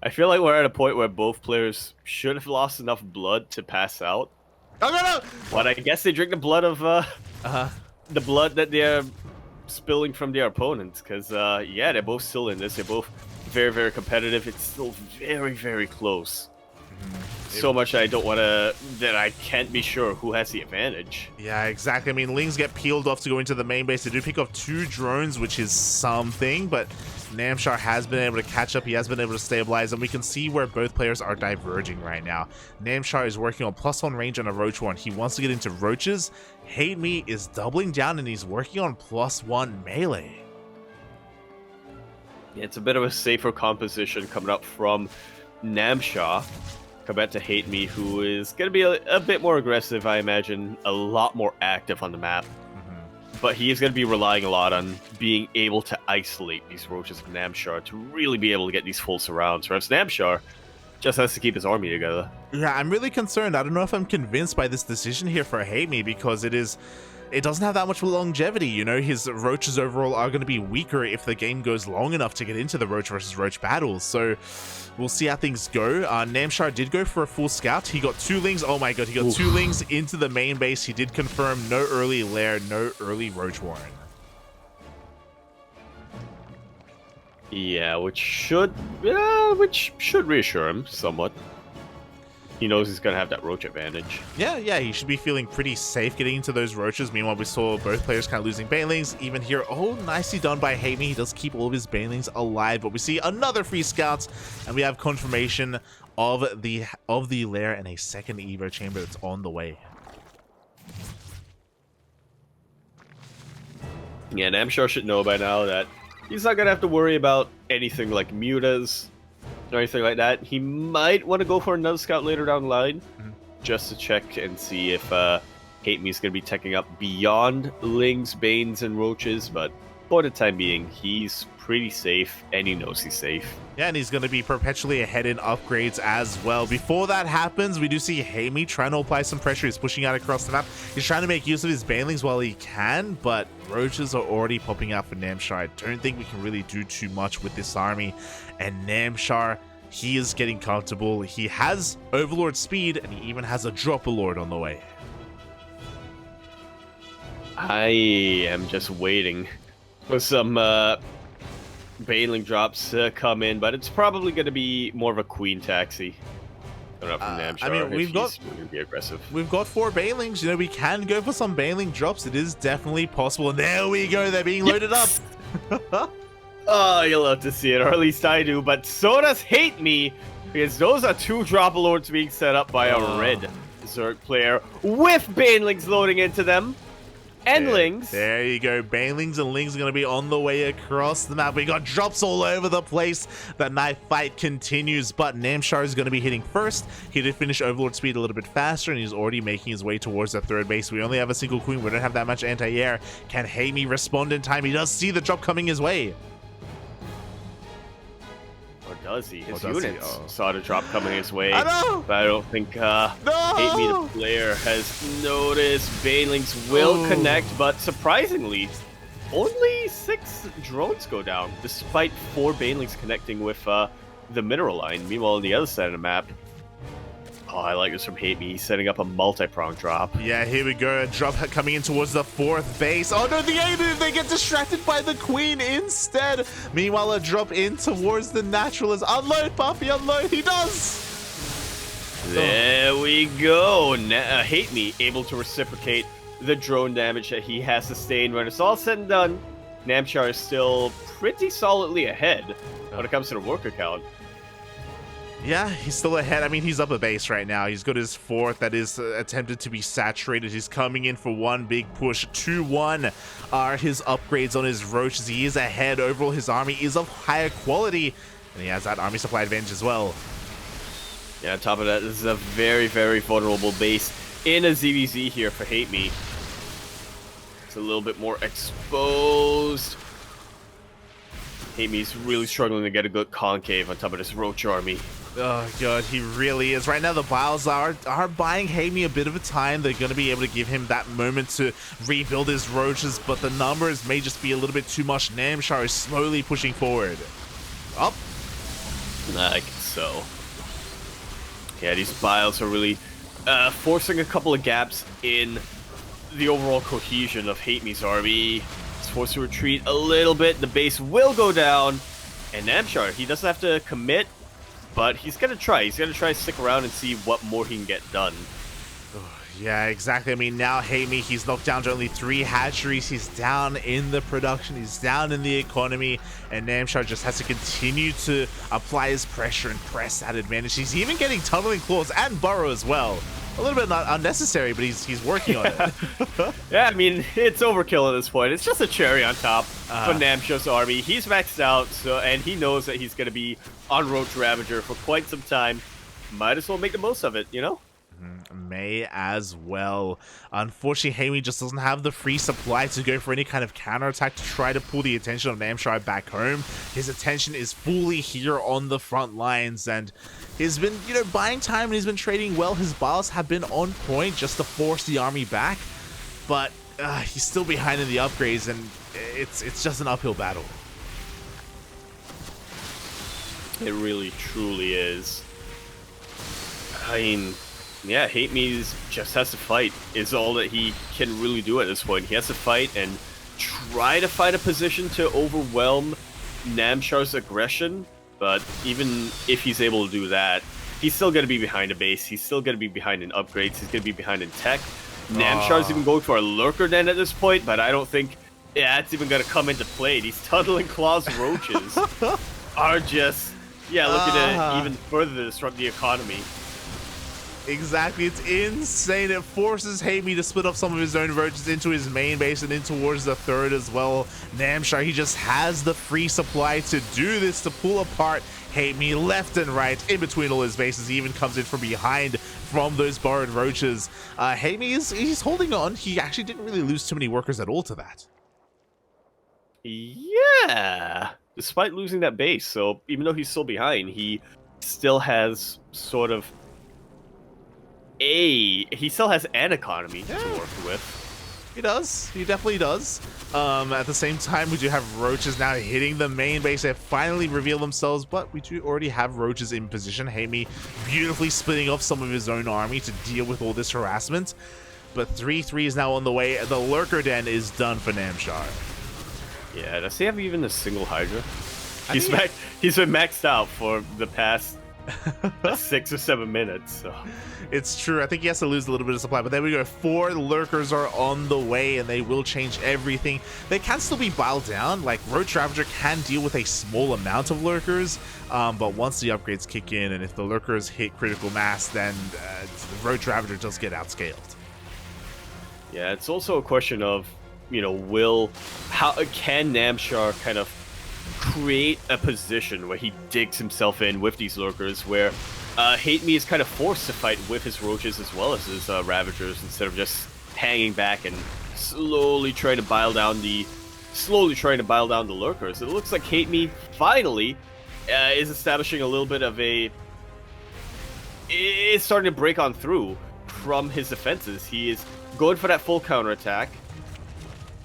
Speaker 1: I feel like we're at a point where both players should have lost enough blood to pass out.
Speaker 2: Oh, no!
Speaker 1: But I guess they drink the blood of the blood that they're spilling from their opponents. Because yeah, they're both still in this. They're both very competitive. It's still very close. So much I don't want to, that I can't be sure who has the advantage.
Speaker 2: Yeah, exactly. I mean, Lings get peeled off to go into the main base. They do pick up 2 drones, which is something, but Namshar has been able to catch up. He has been able to stabilize, and we can see where both players are diverging right now. Namshar is working on +1 range on a roach one. He wants to get into roaches. HateMe is doubling down, and he's working on +1 melee.
Speaker 1: Yeah, it's a bit of a safer composition coming up from Namshar compared to HateMe, who is going to be a bit more aggressive, I imagine, a lot more active on the map. But he is going to be relying a lot on being able to isolate these roaches from Namshar to really be able to get these full surrounds. Whereas Namshar just has to keep his army together.
Speaker 2: Yeah, I'm really concerned. I don't know if I'm convinced by this decision here for HateMe, because it doesn't have that much longevity, you know. His roaches overall are going to be weaker if the game goes long enough to get into the roach versus roach battles. So we'll see how things go. Namshar did go for a full scout. He got 2 Lings. Oh my god, he got 2 Lings into the main base. He did confirm no early lair, no early roach warren.
Speaker 1: Yeah, which should reassure him somewhat. He knows he's going to have that roach advantage.
Speaker 2: Yeah, he should be feeling pretty safe getting into those roaches. Meanwhile, we saw both players kind of losing Banelings. Even here, oh, nicely done by HateMe. He does keep all of his Banelings alive, but we see another free scout, and we have confirmation of the lair and a 2nd Evo chamber that's on the way.
Speaker 1: Yeah, Namshar should know by now that he's not going to have to worry about anything like mutas or anything like that. He might want to go for another scout later down the line, just to check and see if HateMe is going to be teching up beyond Lings, Banes, and Roaches, but for the time being, he's pretty safe, and he knows he's safe.
Speaker 2: Yeah, and he's going to be perpetually ahead in upgrades as well. Before that happens, we do see HateMe trying to apply some pressure. He's pushing out across the map. He's trying to make use of his Banelings while he can, but roaches are already popping out for Namshar. I don't think we can really do too much with this army, and Namshar he is getting comfortable. He has Overlord speed, and he even has a Dropper Lord on the way.
Speaker 1: I am just waiting for some Baneling drops to come in, but it's probably going to be more of a Queen Taxi. From Namshar,
Speaker 2: I mean, we've got
Speaker 1: going to be aggressive.
Speaker 2: We've got 4 Banelings. You know, we can go for some Baneling drops. It is definitely possible. And there we go. They're being loaded up.
Speaker 1: Oh, you'll love to see it, or at least I do. But so does HateMe, because those are 2 Dropper Lords being set up by a red Zerg player with Banelings loading into them. And Lings.
Speaker 2: There you go. Banelings and Lings are going to be on the way across the map. We got drops all over the place. The knife fight continues, but Namshar is going to be hitting first. He did finish Overlord speed a little bit faster, and he's already making his way towards the 3rd base. We only have a single Queen. We don't have that much anti-air. Can HateMe respond in time? He does see the drop coming his way.
Speaker 1: Or does he? His units saw the drop coming his way.
Speaker 2: I know!
Speaker 1: But I don't think HateMe, the player, has noticed. Banelings will connect, but surprisingly, only 6 drones go down, despite 4 Banelings connecting with the mineral line. Meanwhile, on the other side of the map, oh, I like this from HateMe. He's setting up a multi-prong drop.
Speaker 2: Yeah, here we go. A drop coming in towards the 4th base. Oh no, the A-move! They get distracted by the Queen instead. Meanwhile, a drop in towards the Naturalist. Unload, Puffy, unload. He does!
Speaker 1: There we go. HateMe able to reciprocate the drone damage that he has sustained. When it's all said and done, Namshar is still pretty solidly ahead when it comes to the worker count.
Speaker 2: Yeah, he's still ahead. I mean, he's up a base right now. He's got his 4th that is attempted to be saturated. He's coming in for one big push. 2-1 are his upgrades on his roaches. He is ahead. Overall, his army is of higher quality, and he has that army supply advantage as well.
Speaker 1: Yeah, on top of that, this is a very, very vulnerable base in a ZVZ here for HateMe. It's a little bit more exposed. HateMe's really struggling to get a good concave on top of this roach army.
Speaker 2: Oh god, he really is. Right now the Biles are buying HateMe a bit of a time. They're going to be able to give him that moment to rebuild his roaches, but the numbers may just be a little bit too much. Namshar is slowly pushing forward. Up.
Speaker 1: I guess so. Yeah, these Biles are really forcing a couple of gaps in the overall cohesion of HateMe's army. It's forced to retreat a little bit. The base will go down. And Namshar, he doesn't have to commit, but he's going to try. He's going to try to stick around and see what more he can get done.
Speaker 2: Yeah, exactly. I mean, now HateMe, he's knocked down to only 3 hatcheries. He's down in the production. He's down in the economy. And Namshar just has to continue to apply his pressure and press that advantage. He's even getting tunneling claws and burrow as well. A little bit not unnecessary, but he's working on it.
Speaker 1: Yeah, I mean, it's overkill at this point. It's just a cherry on top for Namshar's army. He's maxed out, and he knows that he's going to be on Roach Ravager for quite some time. Might as well make the most of it, you know?
Speaker 2: May as well. Unfortunately, HateMe just doesn't have the free supply to go for any kind of counterattack to try to pull the attention of Namshar back home. His attention is fully here on the front lines, and he's been, you know, buying time and he's been trading well. His Biles have been on point just to force the army back, but he's still behind in the upgrades, and it's just an uphill battle.
Speaker 1: It really, truly is. I mean, yeah, HateMe just has to fight, is all that he can really do at this point. He has to fight and try to find a position to overwhelm Namshar's aggression, but even if he's able to do that, he's still going to be behind a base, he's still going to be behind in upgrades, he's going to be behind in tech. Namshar's even going for a lurker den at this point, but I don't think that's even going to come into play. These Tunneling Claws roaches are just, looking to even further disrupt the economy.
Speaker 2: Exactly, it's insane. It forces HateMe to split up some of his own roaches into his main base and in towards the 3rd as well. Namshar, he just has the free supply to do this, to pull apart HateMe left and right in between all his bases. He even comes in from behind from those borrowed roaches. HateMe he's holding on. He actually didn't really lose too many workers at all to that.
Speaker 1: Yeah, despite losing that base. So even though he's still behind, he still has sort of he still has an economy to work with.
Speaker 2: He does. He definitely does. At the same time, we do have roaches now hitting the main base. They finally reveal themselves, but we do already have roaches in position. HateMe beautifully splitting off some of his own army to deal with all this harassment. But 3-3 is now on the way. The Lurker Den is done for Namshar.
Speaker 1: Yeah, does he have even a single Hydra? He's been maxed out for the past 6 or 7 minutes. So.
Speaker 2: It's true. I think he has to lose a little bit of supply, but there we go. 4 Lurkers are on the way, and they will change everything. They can still be biled down. Like, Roach Ravager can deal with a small amount of Lurkers, but once the upgrades kick in, and if the Lurkers hit critical mass, then the Roach Ravager does get outscaled.
Speaker 1: Yeah, it's also a question of, you know, how can Namshar kind of create a position where he digs himself in with these Lurkers, where HateMe is kind of forced to fight with his roaches as well as his Ravagers, instead of just hanging back and slowly trying to bile down the Lurkers. It looks like HateMe finally is establishing a little bit of is starting to break on through from his defenses. He is going for that full counterattack.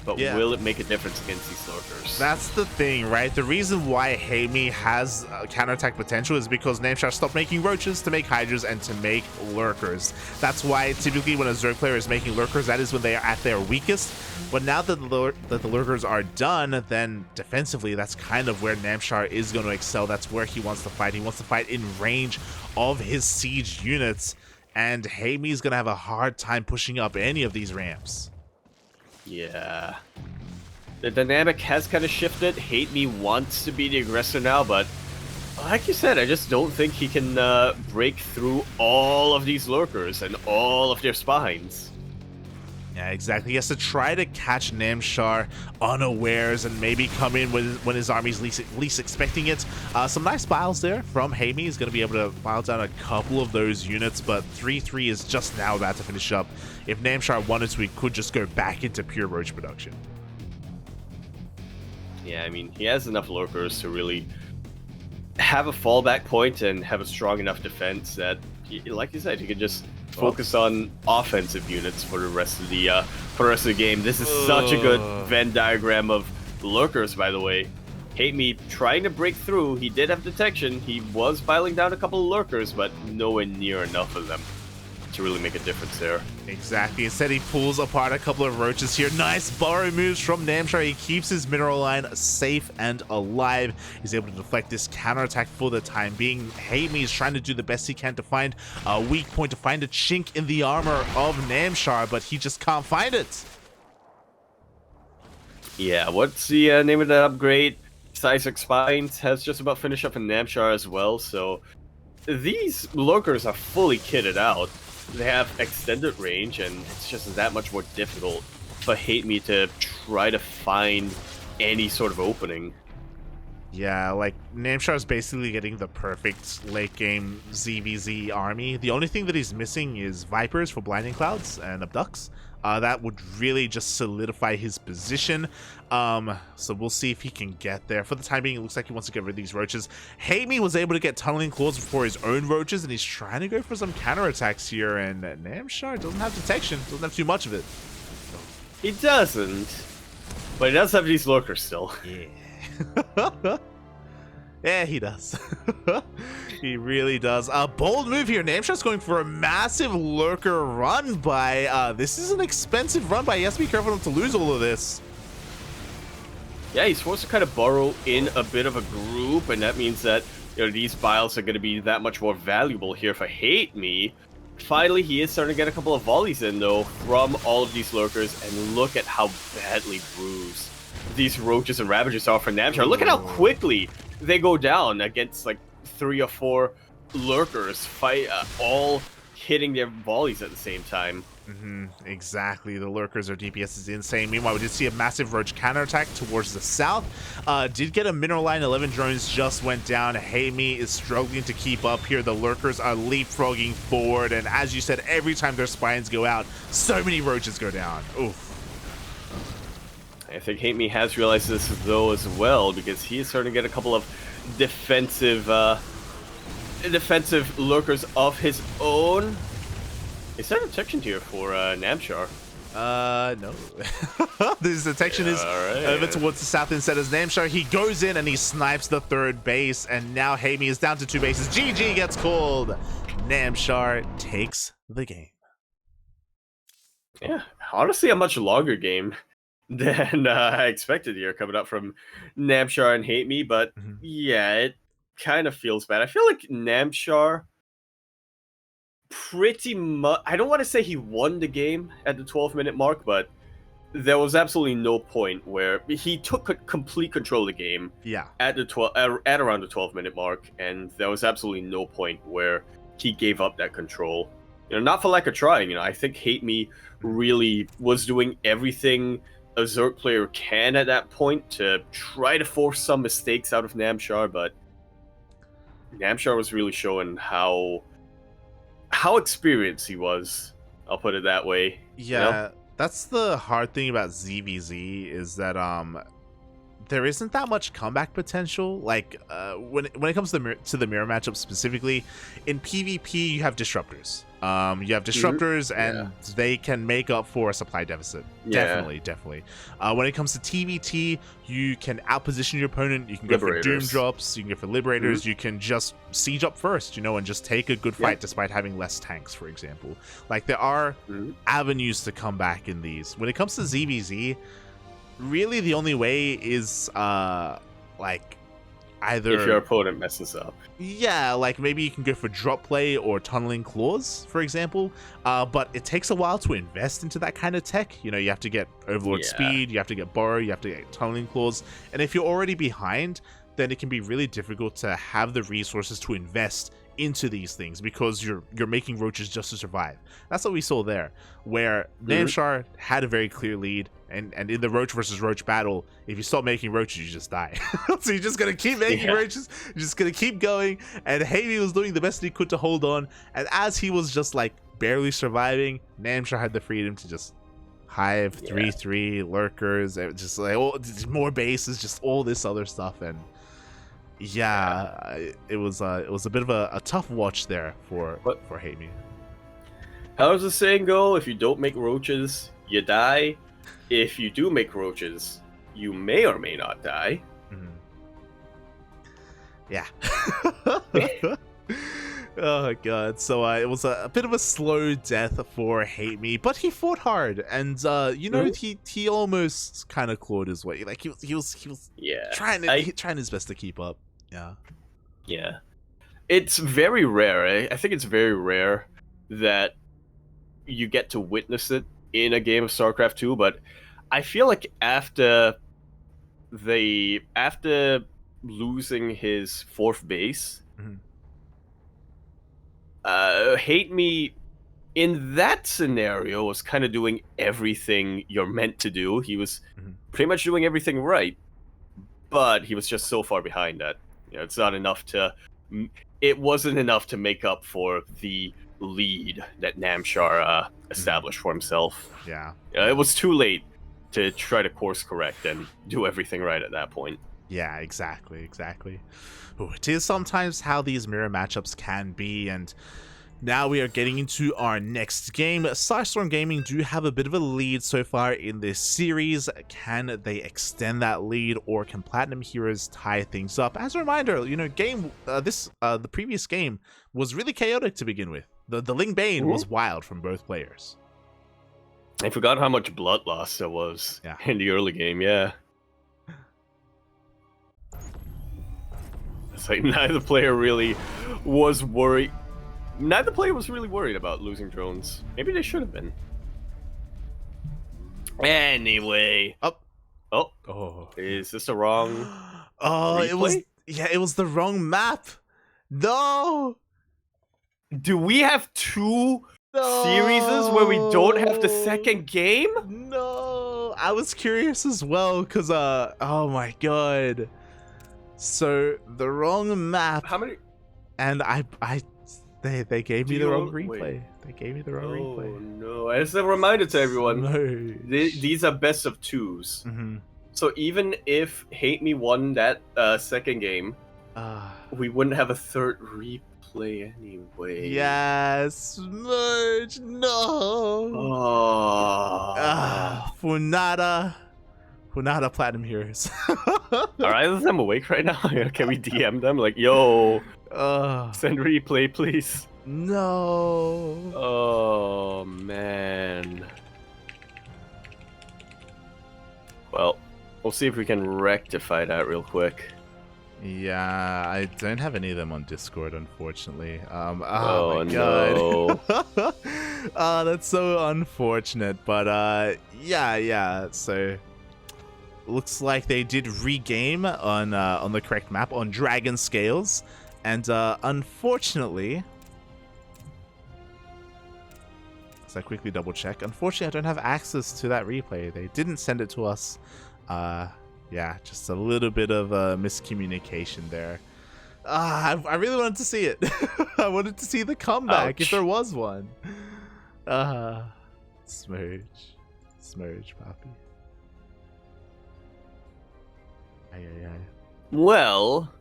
Speaker 1: But will it make a difference against these Lurkers?
Speaker 2: That's the thing, right? The reason why HateMe has counterattack potential is because Namshar stopped making roaches to make Hydras and to make Lurkers. That's why typically when a Zerg player is making Lurkers, that is when they are at their weakest. But now that the Lurkers are done, then defensively, that's kind of where Namshar is going to excel. That's where he wants to fight. He wants to fight in range of his siege units. And HateMe is going to have a hard time pushing up any of these ramps.
Speaker 1: Yeah. The dynamic has kind of shifted. HateMe wants to be the aggressor now, but like you said, I just don't think he can break through all of these Lurkers and all of their spines.
Speaker 2: Yeah, exactly. He has to try to catch Namshar unawares and maybe come in when his army's least expecting it. Some nice biles there from HateMe. He's going to be able to bile down a couple of those units, but 3-3 is just now about to finish up. If Namshar wanted to, he could just go back into pure roach production.
Speaker 1: Yeah, I mean, he has enough Lurkers to really have a fallback point and have a strong enough defense that, like you said, he could just focus on offensive units for the rest of the game. This is such a good Venn diagram of Lurkers, by the way. HateMe trying to break through. He did have detection. He was biling down a couple of Lurkers, but nowhere near enough of them to really make a difference there.
Speaker 2: Exactly. Instead, he pulls apart a couple of roaches here. Nice burrow moves from Namshar. He keeps his mineral line safe and alive. He's able to deflect this counterattack for the time being. HateMe is trying to do the best he can to find a weak point, to find a chink in the armor of Namshar, but he just can't find it.
Speaker 1: Yeah, what's the name of that upgrade? Seismic Spines has just about finished up in Namshar as well, so these Lurkers are fully kitted out. They have extended range, and it's just that much more difficult for HateMe to try to find any sort of opening.
Speaker 2: Yeah, like, Namshar is basically getting the perfect late game ZVZ army. The only thing that he's missing is Vipers for Blinding Clouds and Abducts. That would really just solidify his position. So we'll see if he can get there. For the time being, it looks like he wants to get rid of these roaches. HateMe was able to get Tunneling Claws before his own roaches, and he's trying to go for some counterattacks here, and Namshar doesn't have detection, doesn't have too much of it.
Speaker 1: He doesn't, but he does have these Lurkers still.
Speaker 2: Yeah. Yeah, he does. He really does. A bold move here. Namshar's going for a massive Lurker run by... this is an expensive run by. He has to be careful not to lose all of this.
Speaker 1: Yeah, he's forced to kind of burrow in a bit of a group, and that means that, you know, these biles are going to be that much more valuable here for HateMe. Finally, he is starting to get a couple of volleys in, though, from all of these Lurkers, and look at how badly bruised these roaches and ravagers are for Namshar. Look at how quickly they go down against like 3 or 4 Lurkers, all hitting their volleys at the same time.
Speaker 2: Exactly. The Lurkers, or DPS is insane. Meanwhile, we did see a massive roach counterattack towards the south. Did get a mineral line. 11 drones just went down. HateMe is struggling to keep up here. The Lurkers are leapfrogging forward, and as you said, every time their spines go out, so many roaches go down. Oof.
Speaker 1: I think HateMe has realized this though as well, because he is starting to get a couple of defensive Lurkers of his own. Is there protection here for Namshar?
Speaker 2: No. This detection is
Speaker 1: Alright.
Speaker 2: over towards the south instead as Namshar. He goes in and he snipes the third base, and now HateMe is down to 2 bases. GG gets called. Namshar takes the game.
Speaker 1: Yeah, honestly, a much longer game than I expected here coming up from Namshar and HateMe, but yeah, it kind of feels bad. I feel like Namshar pretty much, I don't want to say he won the game at the 12-minute mark, but there was absolutely no point where he took complete control of the game.
Speaker 2: Yeah.
Speaker 1: At the at around the 12-minute mark, and there was absolutely no point where he gave up that control. You know, not for lack of trying. You know, I think HateMe really was doing everything a Zerg player can at that point to try to force some mistakes out of Namshar, but Namshar was really showing how experienced he was. I'll put it that way.
Speaker 2: Yeah,
Speaker 1: you know?
Speaker 2: that's the hard thing about ZVZ is that there isn't that much comeback potential. Like when it comes to the mirror matchup specifically, in PvP you have disruptors. You have disruptors, and they can make up for a supply deficit. Definitely. When it comes to TvT, you can outposition your opponent. You can go for doom drops. You can go for liberators. You can just siege up first, you know, and just take a good fight despite having less tanks, for example. Like there are avenues to come back in these. When it comes to ZVZ, really the only way is like either
Speaker 1: if your opponent messes up.
Speaker 2: Yeah, like maybe you can go for drop play or tunneling claws, for example. But it takes a while to invest into that kind of tech. You know, you have to get Overlord speed, you have to get Burrow, you have to get tunneling claws. And if you're already behind, then it can be really difficult to have the resources to invest into these things because you're making roaches just to survive. That's what we saw there, where Namshar had a very clear lead, and in the roach versus roach battle, if you stop making roaches, you just die. So you're just gonna keep making roaches, you're just gonna keep going, and HateMe was doing the best he could to hold on, and as he was just like barely surviving, Namshar had the freedom to just hive 3-3 lurkers, and just like more bases, just all this other stuff, and it was a bit of a tough watch there for HateMe.
Speaker 1: How does the saying go? If you don't make roaches, you die. If you do make roaches, you may or may not die.
Speaker 2: Yeah. Oh god. So it was a bit of a slow death for HateMe, but he fought hard, and you know, he almost kind of clawed his way. Like he was trying his best to keep up. Yeah.
Speaker 1: It's very rare. I think it's very rare that you get to witness it in a game of StarCraft 2, but I feel like after losing his 4th base, HateMe in that scenario was kind of doing everything you're meant to do. He was pretty much doing everything right, but he was just so far behind that, you know, it's not enough to. It wasn't enough to make up for the lead that Namshar established for himself. It was too late to try to course correct and do everything right at that point.
Speaker 2: Yeah, exactly. Ooh, it is sometimes how these mirror matchups can be, and now we are getting into our next game. PSISTORM Gaming do have a bit of a lead so far in this series. Can they extend that lead, or can Platinum Heroes tie things up? As a reminder, you know, the previous game was really chaotic to begin with. The Ling Bane was wild from both players.
Speaker 1: I forgot how much blood loss there was in the early game. It's like neither player really was worried. Neither player was really worried about losing drones. Maybe they should have been. Anyway. Oh. Is this the wrong replay?
Speaker 2: It was the wrong map. No.
Speaker 1: Do we have two series where we don't have the second game?
Speaker 2: No. I was curious as well, because oh my god. So the wrong map.
Speaker 1: How many?
Speaker 2: And they gave me the wrong replay. They gave me the wrong replay.
Speaker 1: Oh no! As a reminder to everyone, these are best of 2s. So even if HateMe won that second game, we wouldn't have a third replay anyway.
Speaker 2: Yes, merge. No. Funada Platinum Heroes.
Speaker 1: Are either of them awake right now? Can we DM them? Like, yo, send replay, please.
Speaker 2: No.
Speaker 1: Oh, man. Well, we'll see if we can rectify that real quick.
Speaker 2: Yeah, I don't have any of them on Discord, unfortunately.
Speaker 1: Oh
Speaker 2: my god.
Speaker 1: no.
Speaker 2: That's so unfortunate. But yeah. So looks like they did regame on the correct map on Dragon Scales, and unfortunately, so I quickly double check. Unfortunately, I don't have access to that replay. They didn't send it to us. Yeah, just a little bit of miscommunication there. I really wanted to see it. I wanted to see the comeback. Ouch. If there was one. Smurge, Poppy. Ay.
Speaker 1: Well.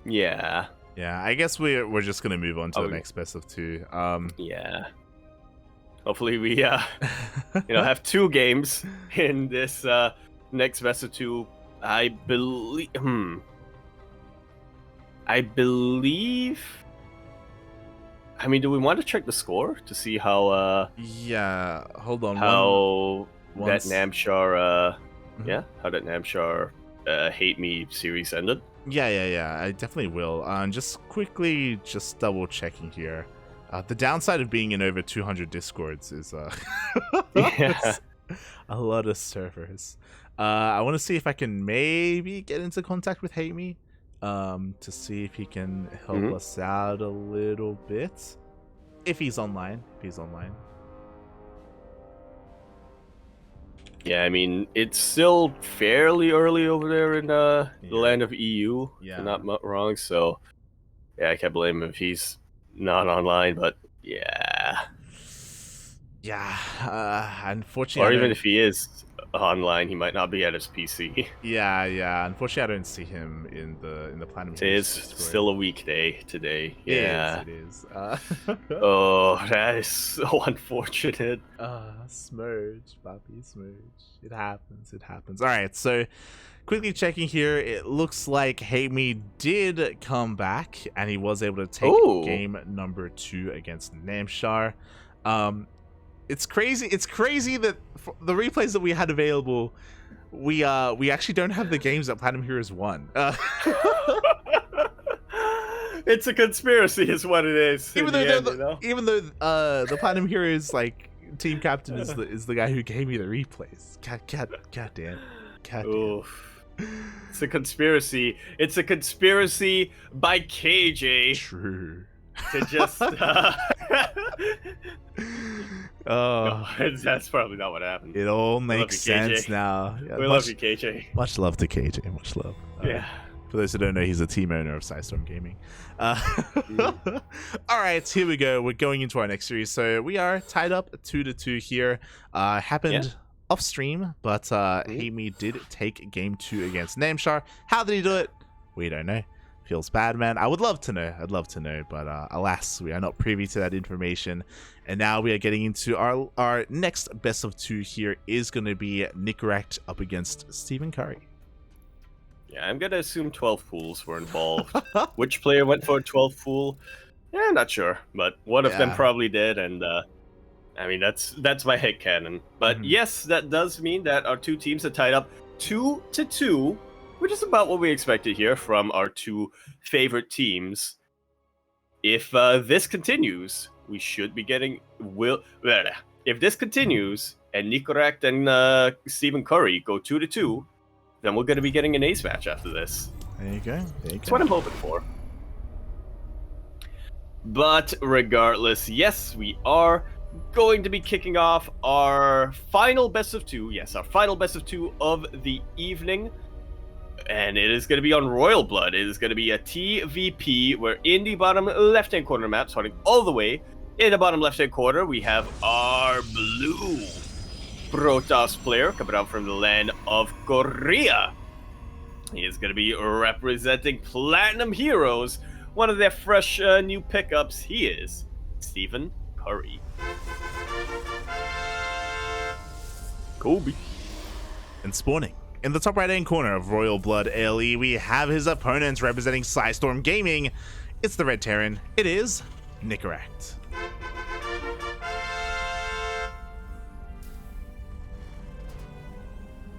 Speaker 1: Yeah.
Speaker 2: Yeah, I guess we're just gonna move on to the next best of 2.
Speaker 1: Yeah. Hopefully we have 2 games in this next best of 2. I believe. I mean, do we want to check the score to see how?
Speaker 2: Yeah. Hold on.
Speaker 1: How that Namshar? How that Namshar HateMe series ended.
Speaker 2: Yeah. I definitely will. Just quickly, double checking here. The downside of being in over 200 Discords is a lot of servers. I want to see if I can maybe get into contact with HateMe to see if he can help us out a little bit. If he's online.
Speaker 1: Yeah, I mean, it's still fairly early over there in the land of EU, if I'm not wrong. So, yeah, I can't blame him if he's not online, but yeah,
Speaker 2: unfortunately,
Speaker 1: or even if he is online, he might not be at his PC.
Speaker 2: Yeah. Unfortunately, I don't see him in the Platinum.
Speaker 1: It is still a weekday today. Yeah,
Speaker 2: it is.
Speaker 1: Oh, that is so unfortunate.
Speaker 2: Smurge, Poppy, Smurge. It happens. All right, so quickly checking here, it looks like HateMe did come back, and he was able to take game number 2 against Namshar. It's crazy that for the replays that we had available, we actually don't have the games that Platinum Heroes won.
Speaker 1: It's a conspiracy, is what it is.
Speaker 2: Even though the Platinum Heroes team captain is the guy who gave me the replays. God damn.
Speaker 1: It's a conspiracy. It's a conspiracy by KJ.
Speaker 2: True.
Speaker 1: To just no, that's probably not what happened.
Speaker 2: It all makes sense now. Yeah,
Speaker 1: we love you, KJ.
Speaker 2: Much love to KJ. Much love.
Speaker 1: Yeah.
Speaker 2: For those who don't know, he's a team owner of PSISTORM Gaming. All right, here we go. We're going into our next series. So we are tied up 2-2 here. Happened off stream, but HateMe did take game 2 against Namshar. How did he do it? We don't know. Feels bad, man. I would love to know. But alas, we are not privy to that information. And now we are getting into our next best of 2 here is going to be Nicoract up against StephenCurry.
Speaker 1: Yeah, I'm going to assume 12 pools were involved. Which player went for a 12 pool? Yeah, not sure. But one of them probably did. And I mean, that's my headcanon. But yes, that does mean that our 2 teams are tied up 2-2. Which is about what we expected here from our 2 favorite teams. If this continues, we should be getting... If this continues, and Nicoract and StephenCurry go 2-2, then we're going to be getting an ace match after this.
Speaker 2: There you go.
Speaker 1: That's what I'm hoping for. But regardless, yes, we are going to be kicking off our final best of 2. Yes, our final best of 2 of the evening. And it is going to be on Royal Blood. It is going to be a TVP. We're in the bottom left-hand corner map, starting all the way in the bottom left-hand corner. We have our blue Protoss player coming out from the land of Korea. He is going to be representing Platinum Heroes. One of their fresh new pickups. He is StephenCurry. Curry. Kobe.
Speaker 2: And spawning in the top right hand corner of Royal Blood ALE, we have his opponents representing PSISTORM Gaming. It's the Red Terran. It is Nicoract.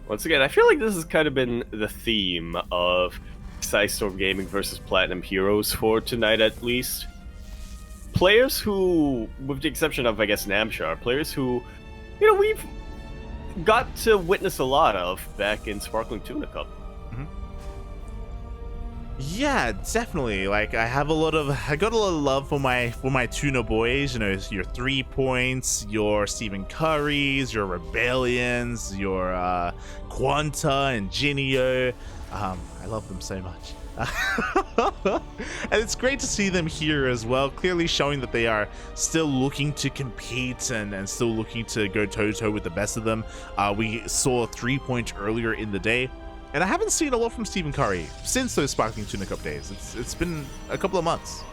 Speaker 1: Once again, I feel like this has kind of been the theme of PSISTORM Gaming versus Platinum Heroes for tonight, at least. Players who, with the exception of, I guess, Namshar, players who, we've got to witness a lot of back in Sparkling Tuna Cup.
Speaker 2: Yeah, definitely. Like, I got a lot of love for my tuna boys. Your 3 points, your StephenCurrys, your Rebellions, your Quanta and Jinio. I love them so much. And it's great to see them here as well, clearly showing that they are still looking to compete and still looking to go toe-to-toe with the best of them. We saw a 3-point earlier in the day, and I haven't seen a lot from StephenCurry since those Sparkling Tuna Cup days. It's been a couple of months.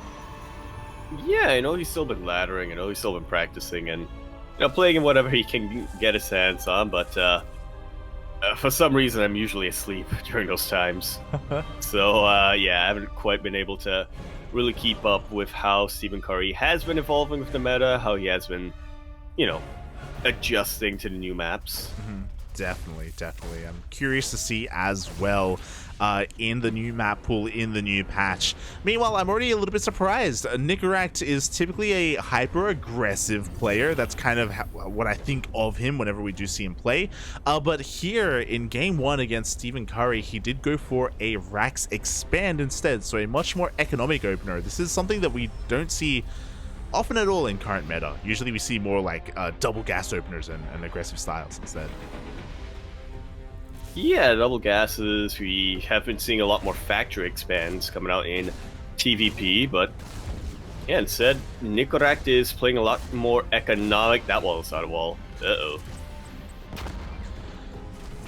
Speaker 1: Yeah, I know he's still been laddering, I know he's still been practicing, and playing in whatever he can get his hands on, but for some reason, I'm usually asleep during those times. So, yeah, I haven't quite been able to really keep up with how StephenCurry has been evolving with the meta, how he has been, adjusting to the new maps.
Speaker 2: Definitely. I'm curious to see as well in the new map pool, in the new patch. Meanwhile, I'm already a little bit surprised. Nicoract is typically a hyper-aggressive player. That's kind of what I think of him whenever we do see him play. But here in Game 1 against StephenCurry, he did go for a Rax Expand instead, so a much more economic opener. This is something that we don't see often at all in current meta. Usually we see more like double gas openers and aggressive styles instead.
Speaker 1: Yeah, double gases. We have been seeing a lot more factory expands coming out in TVP, but yeah, instead, Nicoract is playing a lot more economic. That wall is not a wall. Uh-oh.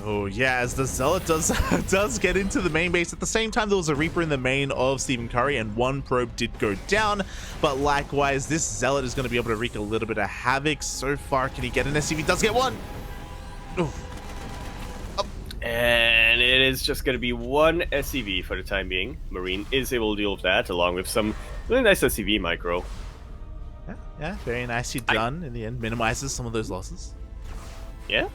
Speaker 2: Oh yeah, as the Zealot does get into the main base. At the same time, there was a Reaper in the main of StephenCurry, and one probe did go down. But likewise, this Zealot is going to be able to wreak a little bit of havoc. So far, can he get an SCV? He does get one. Ooh.
Speaker 1: And it is just going to be one SCV for the time being. Marine is able to deal with that, along with some really nice SCV micro.
Speaker 2: Yeah, very nicely done in the end. Minimizes some of those losses.
Speaker 1: Yeah.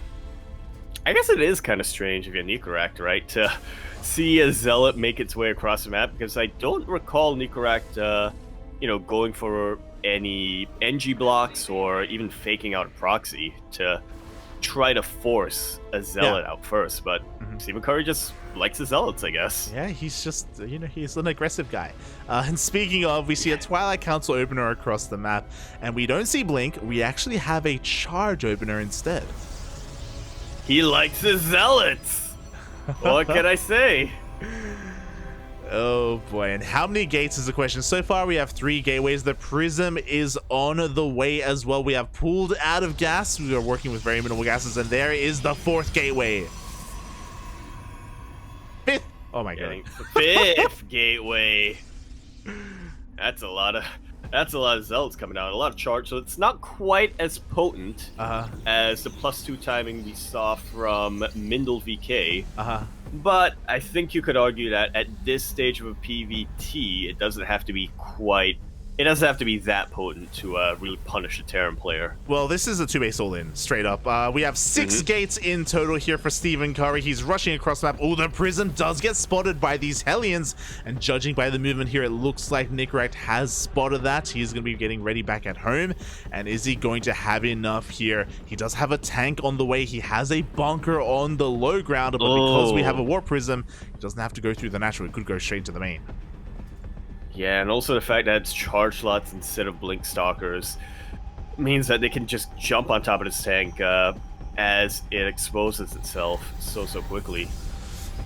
Speaker 1: I guess it is kind of strange if you're Nicoract, right? To see a Zealot make its way across the map, because I don't recall Nicoract, going for any NG blocks or even faking out a proxy to try to force a Zealot out first, but StephenCurry just likes the Zealots, I guess.
Speaker 2: Yeah, he's just, he's an aggressive guy. And speaking of, we see a Twilight Council opener across the map, and we don't see Blink, we actually have a Charge opener instead.
Speaker 1: He likes his Zealots! What can I say?
Speaker 2: Oh boy, and how many gates is the question? So far we have 3 gateways. The Prism is on the way as well. We have pulled out of gas. We are working with very minimal gases, and there is the 4th gateway. 5th. Oh my god.
Speaker 1: 5th gateway. That's a lot of Zealots coming out, a lot of charge, so it's not quite as potent as the +2 timing we saw from MindelVK. But I think you could argue that at this stage of a PvT, it doesn't have to be that potent to really punish a Terran player.
Speaker 2: Well, this is a 2-base all-in, straight up. We have 6 gates in total here for StephenCurry. He's rushing across the map. Oh, the Prism does get spotted by these Hellions, and judging by the movement here, it looks like Nicoract has spotted that. He's going to be getting ready back at home, and is he going to have enough here? He does have a tank on the way. He has a bunker on the low ground, but because we have a Warp Prism, he doesn't have to go through the natural. It could go straight to the main.
Speaker 1: Yeah, and also the fact that it's charge slots instead of blink stalkers means that they can just jump on top of this tank as it exposes itself so quickly.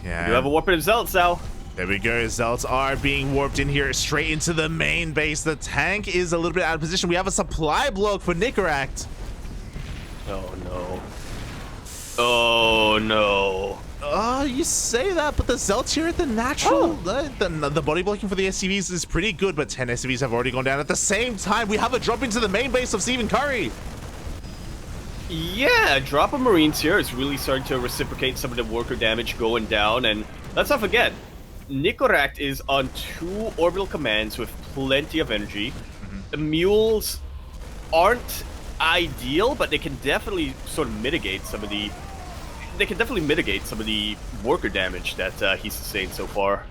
Speaker 2: Yeah.
Speaker 1: You have a warp in Zealots now.
Speaker 2: There we go. Zealots are being warped in here straight into the main base. The tank is a little bit out of position. We have a supply block for Nicoract.
Speaker 1: Oh no. Oh no.
Speaker 2: You say that, but the Zelts here at the natural, the body blocking for the SCVs is pretty good, but 10 SCVs have already gone down. At the same time, we have a drop into the main base of StephenCurry.
Speaker 1: Yeah, a drop of Marines here is really starting to reciprocate some of the worker damage going down, and let's not forget, Nicoract is on 2 orbital commands with plenty of energy. The mules aren't ideal, but they can definitely sort of mitigate some of the worker damage that he's sustained so far.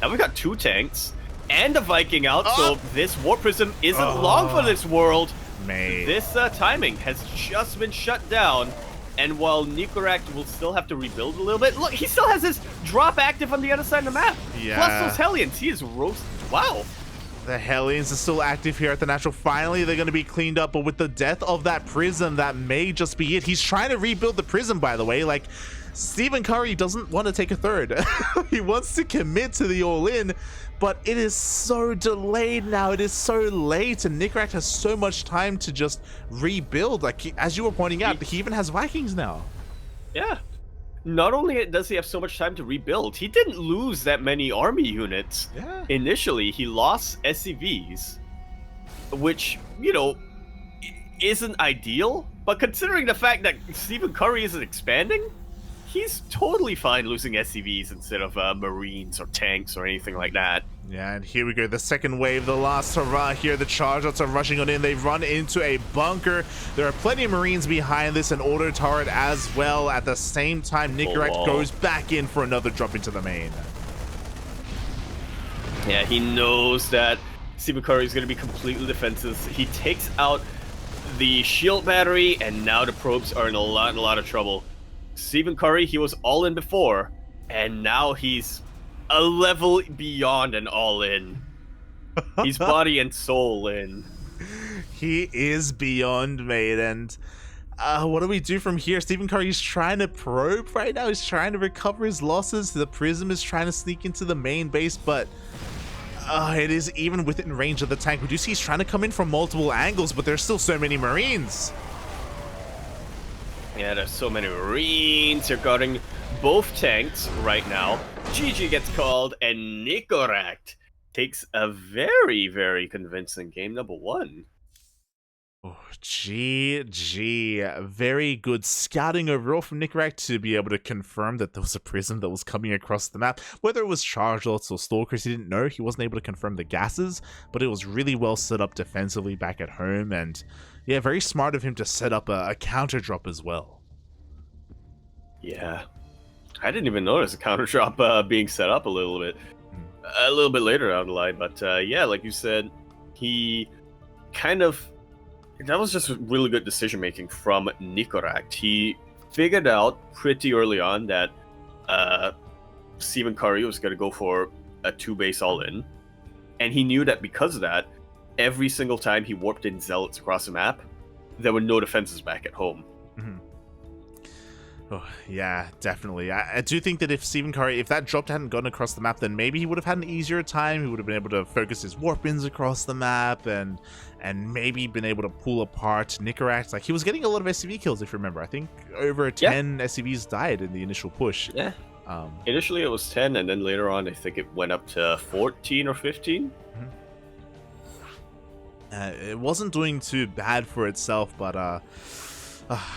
Speaker 1: Now we've got 2 tanks and a Viking out, so this Warp Prism isn't long for this world.
Speaker 2: Mate.
Speaker 1: This timing has just been shut down, and while Nicoract will still have to rebuild a little bit, look, he still has his drop active on the other side of the map.
Speaker 2: Yeah.
Speaker 1: Plus those Hellions, he is roast. Wow.
Speaker 2: The Hellions are still active here at the natural. Finally, they're going to be cleaned up, but with the death of that prism, that may just be it. He's trying to rebuild the prism, by the way. Like, StephenCurry doesn't want to take a third. He wants to commit to the all-in, but it is so delayed now. It is so late, and Nicoract has so much time to just rebuild. Like, as you were pointing out, he even has Vikings now.
Speaker 1: Yeah. Not only does he have so much time to rebuild, he didn't lose that many army units.
Speaker 2: Yeah.
Speaker 1: Initially, he lost SCVs, which, you know, isn't ideal, but considering the fact that StephenCurry isn't expanding, he's totally fine losing SCVs instead of Marines or tanks or anything like that.
Speaker 2: Yeah, and here we go, the second wave, the last hurrah here. The Chargers are rushing on in. They run into a bunker. There are plenty of Marines behind this, an auto turret as well. At the same time, Nicoract goes back in for another drop into the main.
Speaker 1: Yeah, he knows that StephenCurry is going to be completely defensive. He takes out the shield battery, and now the probes are in a lot of trouble. StephenCurry, he was all in before, and now he's a level beyond an all-in. He's body and soul in.
Speaker 2: He is beyond, mate, and what do we do from here? StephenCurry is trying to probe right now. He's trying to recover his losses. The prism is trying to sneak into the main base, but it is even within range of the tank. We do see he's trying to come in from multiple angles, but there's still so many Marines.
Speaker 1: Yeah, there's so many Marines. They're guarding both tanks right now. GG gets called, and Nicoract takes a very convincing game number 1.
Speaker 2: Oh, GG. Very good scouting overall from Nicoract to be able to confirm that there was a prism that was coming across the map. Whether it was charge lots or stalkers, he didn't know. He wasn't able to confirm the gases, but it was really well set up defensively back at home, and yeah, very smart of him to set up a counter drop as well.
Speaker 1: Yeah. I didn't even notice a counter drop being set up a little bit later down the line, but yeah, like you said, he kind of, that was just really good decision making from Nicoract. He figured out pretty early on that StephenCurry was going to go for a 2-base all-in, and he knew that because of that, every single time he warped in zealots across the map, there were no defenses back at home.
Speaker 2: Oh, yeah, definitely. I do think that if StephenCurry, if that drop hadn't gone across the map, then maybe he would have had an easier time. He would have been able to focus his warp-ins across the map and maybe been able to pull apart Nicoract. Like, he was getting a lot of SCV kills, if you remember. I think over 10 SCVs died in the initial push.
Speaker 1: Yeah. Initially it was 10, and then later on I think it went up to 14 or 15.
Speaker 2: It wasn't doing too bad for itself, but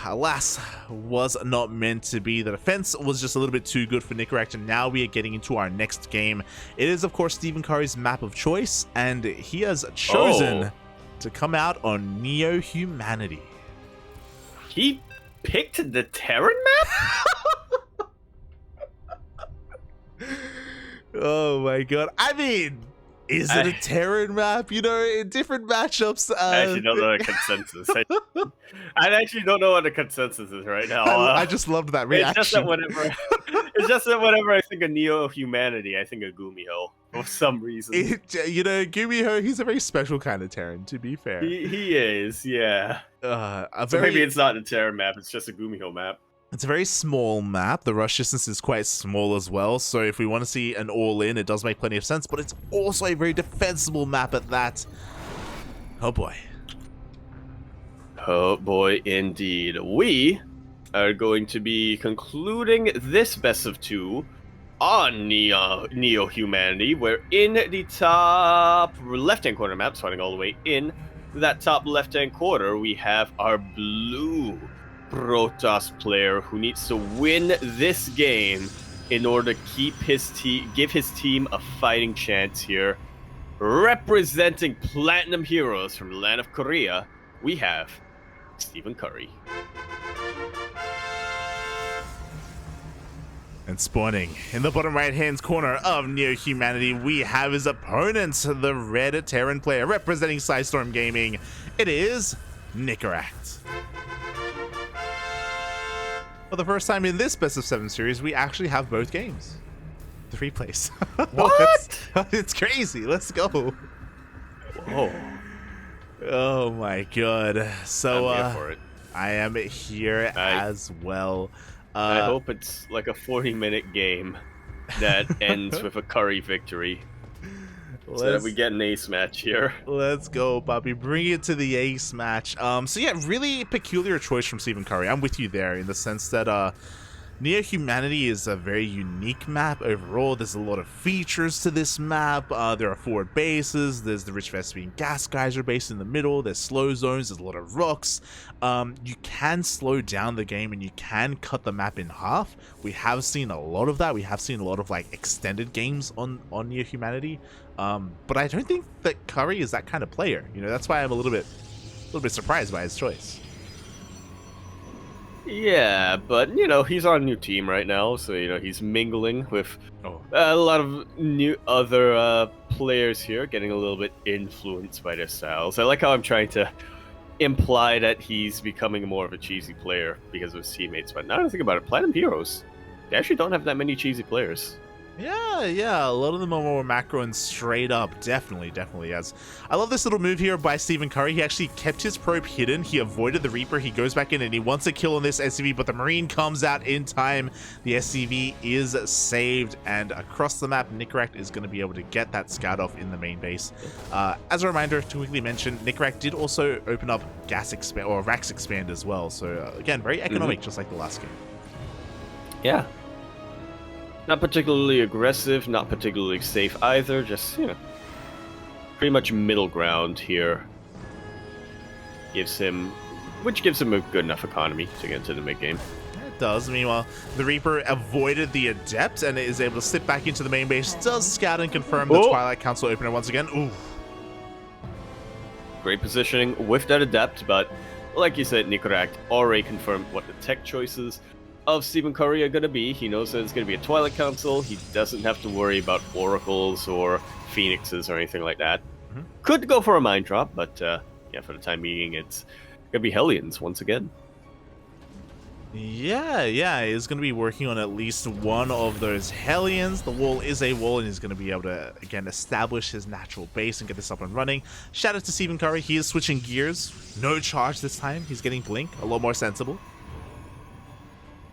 Speaker 2: alas, was not meant to be. The defense was just a little bit too good for Nicoract, and now we are getting into our next game. It is, of course, StephenCurry's map of choice, and he has chosen to come out on Neo-Humanity.
Speaker 1: He picked the Terran map?
Speaker 2: Oh my god. I mean, is it a Terran map? You know, in different matchups.
Speaker 1: I actually don't know the consensus. I actually don't know what the consensus is right now.
Speaker 2: I just loved that reaction.
Speaker 1: It's just that whenever I think of Neo-Humanity, I think of Gumiho for some reason.
Speaker 2: You know, Gumiho, he's a very special kind of Terran, to be fair.
Speaker 1: He is, yeah. So maybe it's not a Terran map, it's just a Gumiho map.
Speaker 2: It's a very small map. The rush distance is quite small as well, so if we want to see an all-in, it does make plenty of sense, but it's also a very defensible map at that. Oh boy.
Speaker 1: Oh boy, indeed. We are going to be concluding this best of 2 on Neo Humanity. We're in the top left-hand corner map, starting all the way in that top left-hand corner. We have our blue Protoss player who needs to win this game in order to keep give his team a fighting chance here. Representing Platinum Heroes from the land of Korea, we have StephenCurry.
Speaker 2: And spawning in the bottom right-hand corner of Neo Humanity, we have his opponent, the red Terran player representing PSISTORM Gaming. It is Nicoract. For the first time in this best of 7 series, we actually have both games. The replays.
Speaker 1: What?
Speaker 2: It's crazy. Let's go.
Speaker 1: Whoa.
Speaker 2: Oh my god. So
Speaker 1: I'm here for it.
Speaker 2: I am here as well.
Speaker 1: I hope it's like a 40-minute game that ends with a Curry victory. So that we get an ace match here.
Speaker 2: Let's go, Bobby. Bring it to the ace match. So yeah, really peculiar choice from StephenCurry. I'm with you there in the sense that Neo Humanity is a very unique map overall. There's a lot of features to this map. There are 4 bases. There's the Rich Vespian Gas Geyser base in the middle. There's slow zones. There's a lot of rocks. You can slow down the game and you can cut the map in half. We have seen a lot of that. We have seen a lot of like extended games on Neo Humanity. But I don't think that Curry is that kind of player. You know, that's why I'm a little bit surprised by his choice.
Speaker 1: Yeah, but, you know, he's on a new team right now, so, you know, he's mingling with a lot of new other players here, getting a little bit influenced by their styles. I like how I'm trying to imply that he's becoming more of a cheesy player because of his teammates, but now that I think about it, Platinum Heroes, they actually don't have that many cheesy players.
Speaker 2: Yeah, a lot of them are more macro and straight up. Definitely. As I love this little move here by StephenCurry. He actually kept his probe hidden. He avoided the Reaper. He goes back in and he wants a kill on this SCV, but the Marine comes out in time. The SCV is saved, and across the map, Nicoract is going to be able to get that scout off in the main base. As a reminder, to quickly mention, Nicoract did also open up Rax Expand as well. So again, very economic, just like the last game.
Speaker 1: Yeah. Not particularly aggressive, not particularly safe either, just, you know, pretty much middle ground here. Which gives him a good enough economy to get into the mid-game.
Speaker 2: It does. Meanwhile, the Reaper avoided the Adept and is able to slip back into the main base. Does scout and confirm the Twilight Council opener once again. Ooh.
Speaker 1: Great positioning with that Adept, but like you said, Nicoract already confirmed what the tech choices of StephenCurry are going to be. He knows that it's going to be a Twilight Council. He doesn't have to worry about Oracles or Phoenixes or anything like that. Could go for a Mind Drop, but yeah, for the time being, it's going to be Hellions once again.
Speaker 2: Yeah, he's going to be working on at least one of those Hellions. The wall is a wall, and he's going to be able to, again, establish his natural base and get this up and running. Shout out to StephenCurry. He is switching gears. No charge this time. He's getting Blink. A lot more sensible.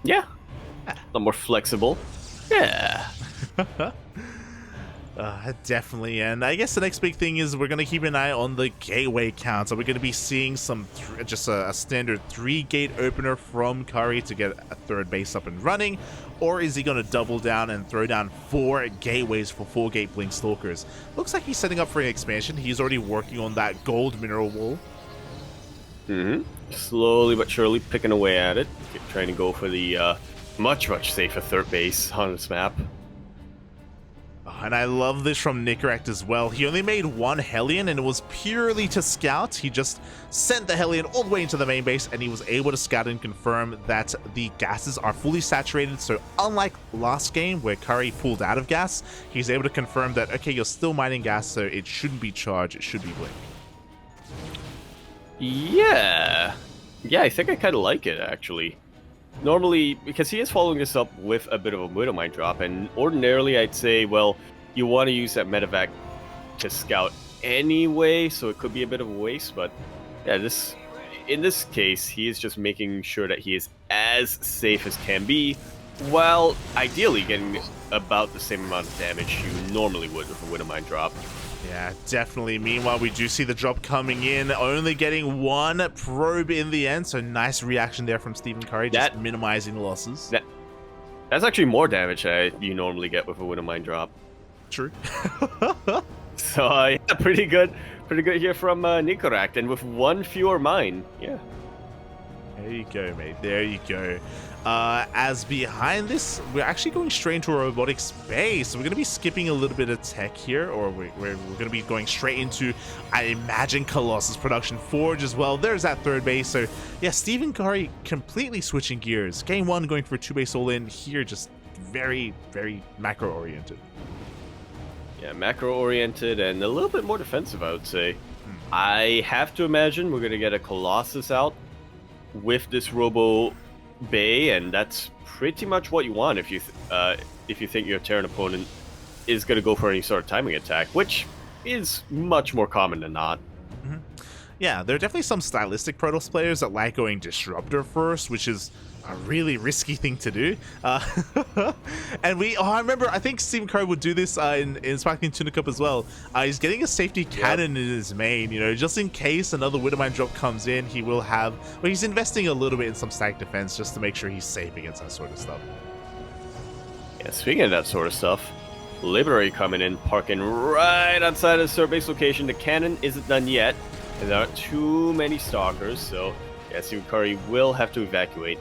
Speaker 1: Yeah. A lot more flexible. Yeah.
Speaker 2: Definitely. And I guess the next big thing is we're going to keep an eye on the gateway counts. Are we going to be seeing some just a standard 3-gate opener from Curry to get a 3rd base up and running? Or is he going to double down and throw down 4 gateways for 4-gate Blink Stalkers? Looks like he's setting up for an expansion. He's already working on that gold mineral wall.
Speaker 1: Slowly but surely picking away at it. Trying to go for the much safer 3rd base on this map.
Speaker 2: And I love this from Nicoract as well. He only made 1 Hellion, and it was purely to scout. He just sent the Hellion all the way into the main base, and he was able to scout and confirm that the gases are fully saturated. So unlike last game where Curry pulled out of gas, he's able to confirm that, okay, you're still mining gas, so it shouldn't be charged, it should be Blink.
Speaker 1: Yeah, I think I kind of like it, actually. Normally, because he is following this up with a bit of a Widow Mind Drop, and ordinarily I'd say, well, you want to use that medevac to scout anyway, so it could be a bit of a waste, but yeah, in this case, he is just making sure that he is as safe as can be, while ideally getting about the same amount of damage you normally would with a Widow Mind Drop.
Speaker 2: Yeah, definitely. Meanwhile, we do see the drop coming in, only getting one probe in the end. So nice reaction there from StephenCurry, just minimizing the losses.
Speaker 1: That's actually more damage you normally get with a Widow Mine drop.
Speaker 2: True.
Speaker 1: So yeah, pretty good here from Nicoract, and with one fewer mine. Yeah.
Speaker 2: There you go, mate. There you go. As behind this, we're actually going straight into a robotics base. So we're going to be skipping a little bit of tech here, or we're going to be going straight into, I imagine, Colossus Production Forge as well. There's that third base. So yeah, StephenCurry completely switching gears. Game 1 going for a 2-base all-in. Here, just very, very macro-oriented.
Speaker 1: Yeah, macro-oriented and a little bit more defensive, I would say. I have to imagine we're going to get a Colossus out with this Robo Bay, and that's pretty much what you want if you think your Terran opponent is going to go for any sort of timing attack, which is much more common than not.
Speaker 2: Yeah, there are definitely some stylistic Protoss players that like going Disruptor first, which is a really risky thing to do. And I remember, I think StephenCurry would do this in Sparkling Tuna Cup as well. He's getting a safety cannon in his main, you know, just in case another Widowmine drop comes in, he will have, well, he's investing a little bit in some stack defense just to make sure he's safe against that sort of stuff.
Speaker 1: Yeah, speaking of that sort of stuff, Liberty coming in, parking right outside of the third base location. The cannon isn't done yet, and there aren't too many stalkers, so yeah, StephenCurry will have to evacuate.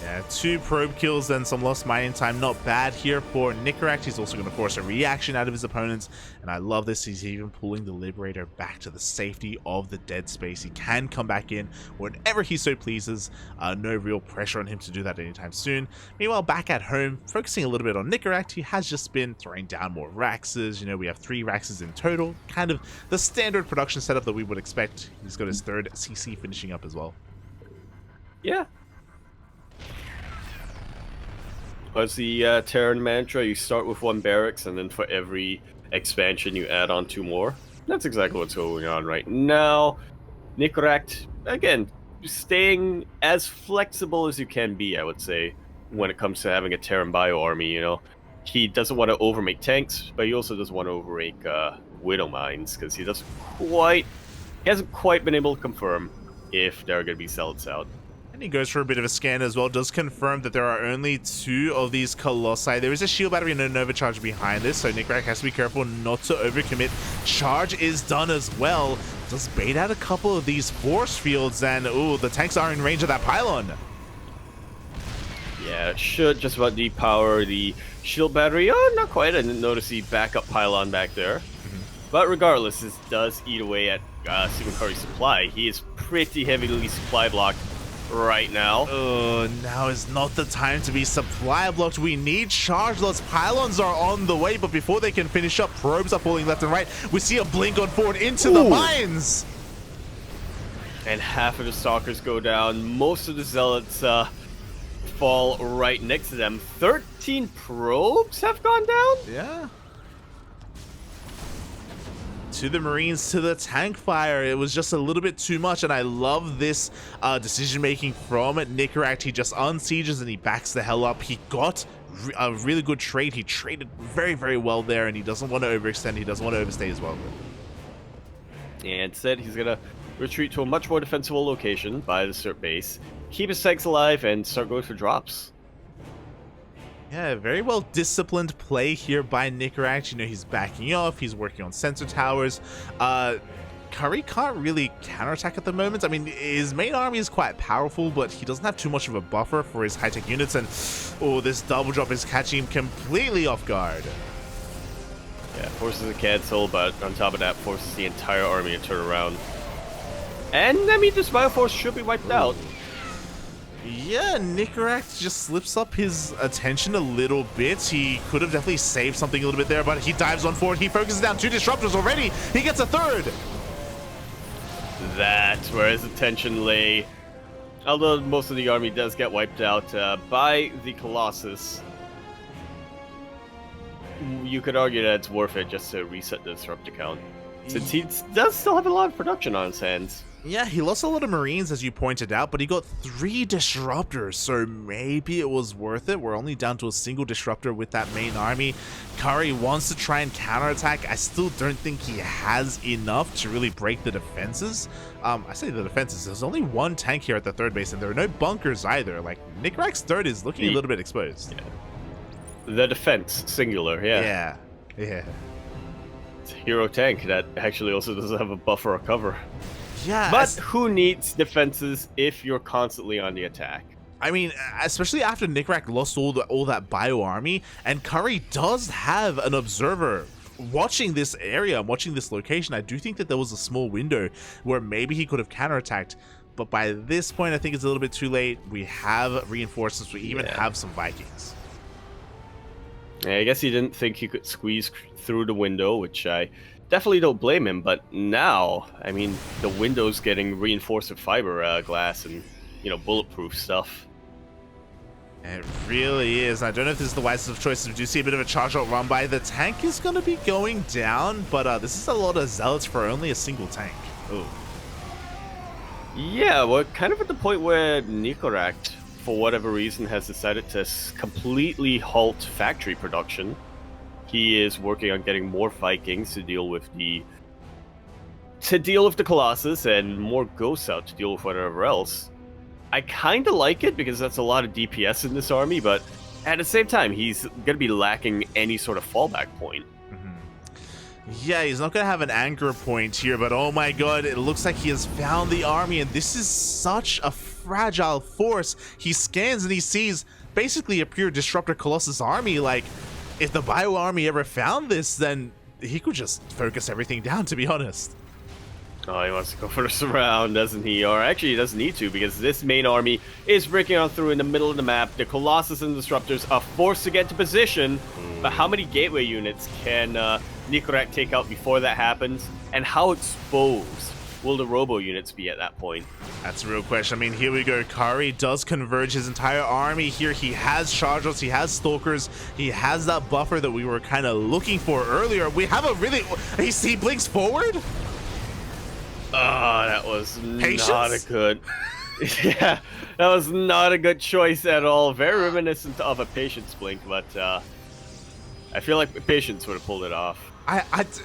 Speaker 2: Yeah, 2 probe kills, then some lost mining time. Not bad here for Nicoract. He's also going to force a reaction out of his opponents. And I love this. He's even pulling the Liberator back to the safety of the dead space. He can come back in whenever he so pleases. No real pressure on him to do that anytime soon. Meanwhile, back at home, focusing a little bit on Nicoract, he has just been throwing down more Raxes. You know, we have 3 Raxes in total. Kind of the standard production setup that we would expect. He's got his 3rd CC finishing up as well.
Speaker 1: Yeah. As the Terran mantra, you start with 1 barracks, and then for every expansion you add on 2 more. That's exactly what's going on right now. Nicoract, again, staying as flexible as you can be, I would say, when it comes to having a Terran bio army, you know. He doesn't want to overmake tanks, but he also doesn't want to overmake Widow Mines, because he hasn't quite been able to confirm if there are going to be zealots out.
Speaker 2: And he goes for a bit of a scan as well, does confirm that there are only 2 of these Colossi. There is a shield battery and a Nova charge behind this, so Nicoract has to be careful not to overcommit. Charge is done as well. Does bait out a couple of these force fields, and ooh, the tanks are in range of that pylon.
Speaker 1: Yeah, it should just about depower the shield battery. Oh, not quite. I didn't notice the backup pylon back there. But regardless, this does eat away at StephenCurry's supply. He is pretty heavily supply blocked right now.
Speaker 2: Now is not the time to be supply blocked. We need charge lots. Pylons are on the way, but before they can finish up, probes are falling left and right. We see a blink on forward into the mines.
Speaker 1: And half of the stalkers go down. Most of the zealots fall right next to them. 13 probes have gone down?
Speaker 2: Yeah. To the Marines, to the tank fire. It was just a little bit too much, and I love this decision making from Nicoract. He just unsieges and he backs the hell up. He got a really good trade. He traded very, very well there, and he doesn't want to overextend. He doesn't want to overstay as well.
Speaker 1: And instead, he's going to retreat to a much more defensible location by the cert base, keep his tanks alive, and start going for drops.
Speaker 2: Yeah, very well disciplined play here by Nicoract. You know, he's backing off, he's working on sensor towers. Curry can't really counterattack at the moment. I mean, his main army is quite powerful, but he doesn't have too much of a buffer for his high-tech units, and oh, this double drop is catching him completely off guard.
Speaker 1: Yeah, forces a cancel, but on top of that, forces the entire army to turn around. And, I mean, this Bioforce should be wiped out.
Speaker 2: Yeah, Nicoract just slips up his attention a little bit. He could have definitely saved something a little bit there, but he dives on forward. He focuses down 2 disruptors already. He gets a 3rd.
Speaker 1: That's where his attention lay. Although most of the army does get wiped out by the Colossus, you could argue that it's worth it just to reset the disruptor count, since he does still have a lot of production on his hands.
Speaker 2: Yeah, he lost a lot of Marines, as you pointed out, but he got 3 Disruptors, so maybe it was worth it. We're only down to a single Disruptor with that main army. Curry wants to try and counterattack. I still don't think he has enough to really break the defenses. I say the defenses. There's only 1 tank here at the 3rd base, and there are no bunkers either. Like, Nicoract's 3rd is looking a little bit exposed.
Speaker 1: Yeah. The defense, singular, yeah.
Speaker 2: Yeah.
Speaker 1: It's a hero tank that actually also doesn't have a buffer or cover.
Speaker 2: Yeah,
Speaker 1: but who needs defenses if you're constantly on the attack?
Speaker 2: I mean, especially after Nicoract lost all that bio army, and Curry does have an observer watching this area, watching this location. I do think that there was a small window where maybe he could have counterattacked, but by this point, I think it's a little bit too late. We have reinforcements. We even have some Vikings.
Speaker 1: Yeah, I guess he didn't think he could squeeze through the window, which I definitely don't blame him, but now, I mean, the window's getting reinforced with fiber glass and, you know, bulletproof stuff.
Speaker 2: It really is. I don't know if this is the wisest of choices. We do see a bit of a charge out run by. The tank is going to be going down, but this is a lot of zealots for only a single tank. Ooh.
Speaker 1: Yeah, we're kind of at the point where Nicoract, for whatever reason, has decided to completely halt factory production. He is working on getting more Vikings to deal with the Colossus and more ghosts out to deal with whatever else. I kind of like it because that's a lot of DPS in this army, but at the same time, he's going to be lacking any sort of fallback point.
Speaker 2: Yeah, he's not going to have an anchor point here, but oh my god, it looks like he has found the army, and this is such a fragile force. He scans and he sees basically a pure Disruptor Colossus army. Like, if the bio army ever found this, then he could just focus everything down, to be honest.
Speaker 1: Oh, he wants to go for the surround, doesn't he? Or actually, he doesn't need to, because this main army is breaking on through in the middle of the map. The Colossus and Disruptors are forced to get to position, but how many gateway units can Nicoract take out before that happens? And how exposed will the robo units be at that point?
Speaker 2: That's a real question. I mean, here we go. Curry does converge his entire army here. He has chargers, he has stalkers, he has that buffer that we were kind of looking for earlier. We have a really... He blinks forward?
Speaker 1: Oh, that was not a good... Yeah, that was not a good choice at all. Very reminiscent of a Patience blink, but I feel like Patience would have pulled it off.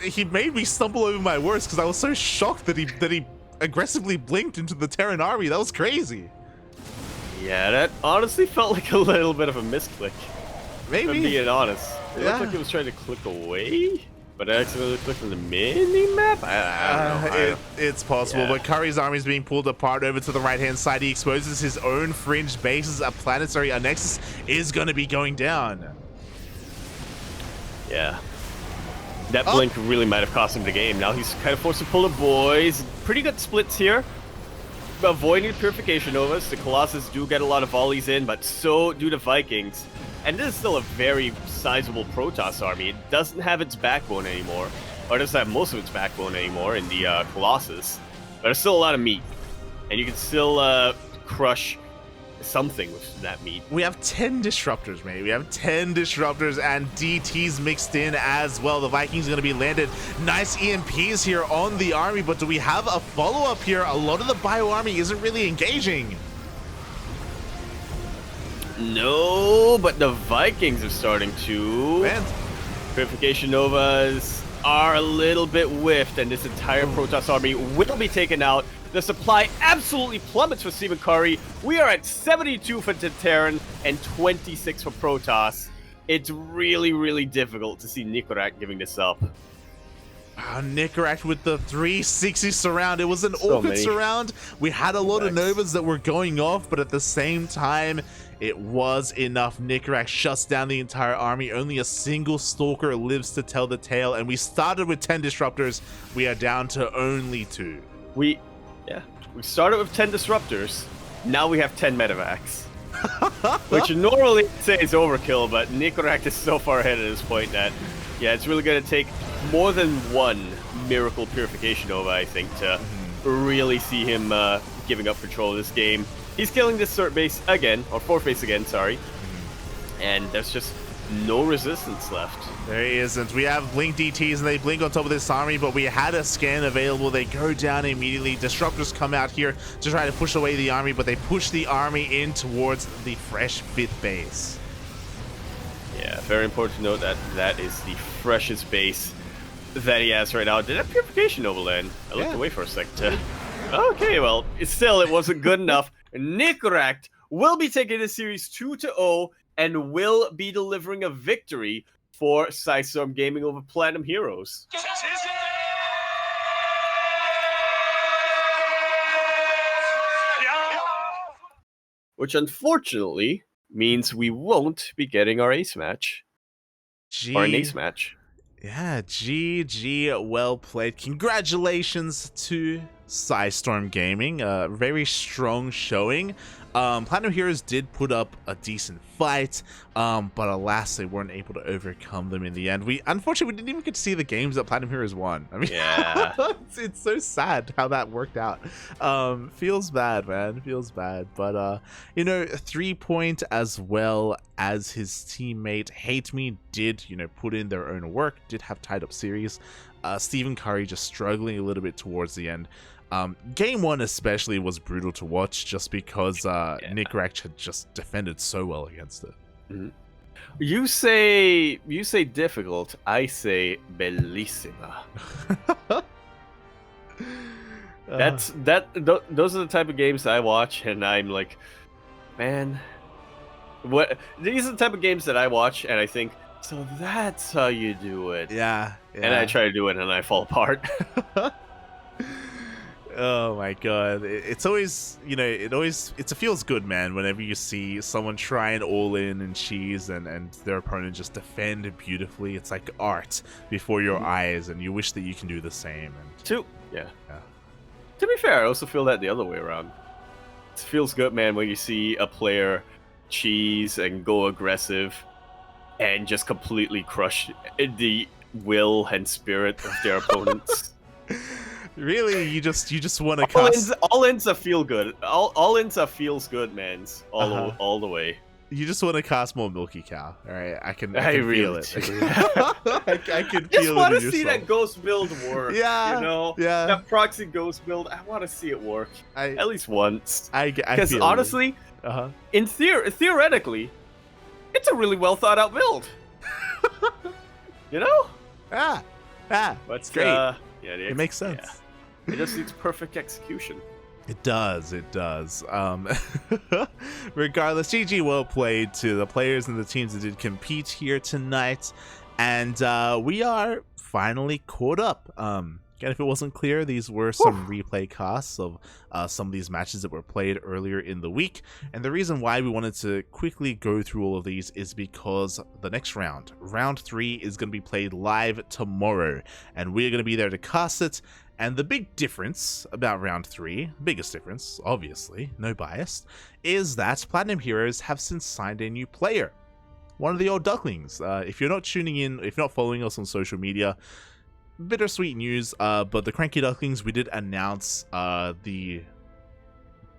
Speaker 2: He made me stumble over my words because I was so shocked that he aggressively blinked into the Terran army. That was crazy.
Speaker 1: Yeah, that honestly felt like a little bit of a misclick.
Speaker 2: Maybe.
Speaker 1: If I'm being honest. It looked like it was trying to click away, but I accidentally clicked on the mini-map? I don't know.
Speaker 2: It's possible, but Curry's army is being pulled apart over to the right-hand side. He exposes his own fringe bases. A planetary nexus is going to be going down.
Speaker 1: Yeah. That blink really might have cost him the game. Now he's kind of forced to pull the boys. Pretty good splits here. Avoiding the Purification Novas. The Colossus do get a lot of volleys in, but so do the Vikings. And this is still a very sizable Protoss army. It doesn't have its backbone anymore. Or doesn't have most of its backbone anymore in the Colossus. But there's still a lot of meat. And you can still crush something with that meat.
Speaker 2: We have 10 disruptors, mate. We have 10 disruptors and DTs mixed in as well. The Vikings are going to be landed. Nice EMPs here on the army, but do we have a follow-up here? A lot of the bio army isn't really engaging.
Speaker 1: No, but the Vikings are starting to.
Speaker 2: Man.
Speaker 1: Purification Novas are a little bit whiffed, and this entire Protoss army will be taken out. The supply absolutely plummets for StephenCurry. We are at 72 for Terran and 26 for Protoss. It's really, really difficult to see Nicoract giving this up.
Speaker 2: Nicoract with the 360 surround. It was an awkward surround. We had a lot of Novas that were going off, but at the same time, it was enough. Nicoract shuts down the entire army. Only a single Stalker lives to tell the tale, and we started with 10 Disruptors. We are down to only 2.
Speaker 1: We started with 10 Disruptors. Now we have 10 Medivacs. Which normally I'd say is overkill, but Nicoract is so far ahead at this point that, yeah, it's really going to take more than one Miracle Purification Nova, I think, to really see him giving up control of this game. He's killing this third base again, or fourth base again, sorry. And there's just no resistance left.
Speaker 2: There isn't. We have blink DTs and they blink on top of this army, but we had a scan available. They go down immediately. Disruptors come out here to try to push away the army, but they push the army in towards the fresh bit base.
Speaker 1: Yeah, very important to note that that is the freshest base that he has right now. Did that Purification overland? I looked away for a second. Okay, well, it wasn't good enough. Nicoract will be taking the series 2-0 and will be delivering a victory for PSISTORM Gaming over Platinum Heroes. Which unfortunately means we won't be getting our ace match. Or an ace match.
Speaker 2: Yeah, GG, well played. Congratulations to PSISTORM Gaming. Very strong showing. Platinum Heroes did put up a decent fight, but alas, they weren't able to overcome them in the end. Unfortunately, we didn't even get to see the games that Platinum Heroes won. I mean,
Speaker 1: yeah,
Speaker 2: it's so sad how that worked out. Feels bad, man. Feels bad. But you know, threepoint as well as his teammate HateMe did, you know, put in their own work. Did have tied up series. StephenCurry just struggling a little bit towards the end. Game 1 especially was brutal to watch just because Nicoract had just defended so well against it.
Speaker 1: Mm-hmm. You say difficult, I say bellissima. Those are the type of games I watch and I'm like, man, what? These are the type of games that I watch and I think, so that's how you do it.
Speaker 2: Yeah.
Speaker 1: And I try to do it and I fall apart.
Speaker 2: Oh my god, it's always, you know, it feels good, man, whenever you see someone try and all in and cheese and their opponent just defend beautifully. It's like art before your eyes and you wish that you can do the same. And
Speaker 1: yeah. To be fair, I also feel that the other way around. It feels good, man, when you see a player cheese and go aggressive and just completely crush the will and spirit of their opponents.
Speaker 2: Really, you just want to cast...
Speaker 1: all ins are feel good. All ins are feels good, mans. All the way.
Speaker 2: You just want to cast more Milky Cow. All right, I can feel it. I can feel it.
Speaker 1: Just want to see that ghost build work.
Speaker 2: Yeah,
Speaker 1: you know, that proxy ghost build. I want to see it work at least once. Because honestly, theoretically, it's a really well thought out build. You know?
Speaker 2: That's great.
Speaker 1: Yeah,
Speaker 2: it makes sense.
Speaker 1: Yeah. It just needs perfect execution.
Speaker 2: It does. Regardless, GG well played to the players and the teams that did compete here tonight. And we are finally caught up. Again, if it wasn't clear, these were some replay casts of some of these matches that were played earlier in the week. And the reason why we wanted to quickly go through all of these is because the next round, round 3, is going to be played live tomorrow. And we're going to be there to cast it. And the big difference about round 3, biggest difference, obviously, no bias, is that Platinum Heroes have since signed a new player. One of the old Ducklings. If you're not tuning in, if you're not following us on social media, bittersweet news, but the CranKy Ducklings, we did announce the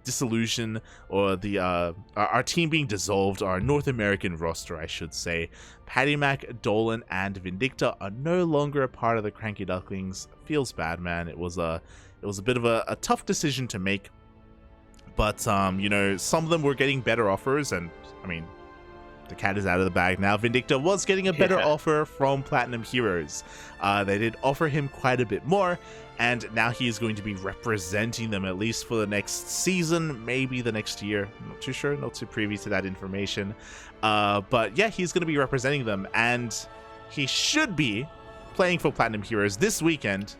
Speaker 2: dissolution, or the our team being dissolved, our North American roster, I should say. PattyMac, Dolan, and Vindicta are no longer a part of the CranKy Ducklings. Feels bad, man. It was a bit of a tough decision to make, but you know, some of them were getting better offers, and I mean, the cat is out of the bag now. Vindicta was getting a better offer from Platinum Heroes. They did offer him quite a bit more, and now he is going to be representing them at least for the next season, maybe the next year. I'm not too sure, not too privy to that information. But yeah, he's going to be representing them, and he should be playing for Platinum Heroes this weekend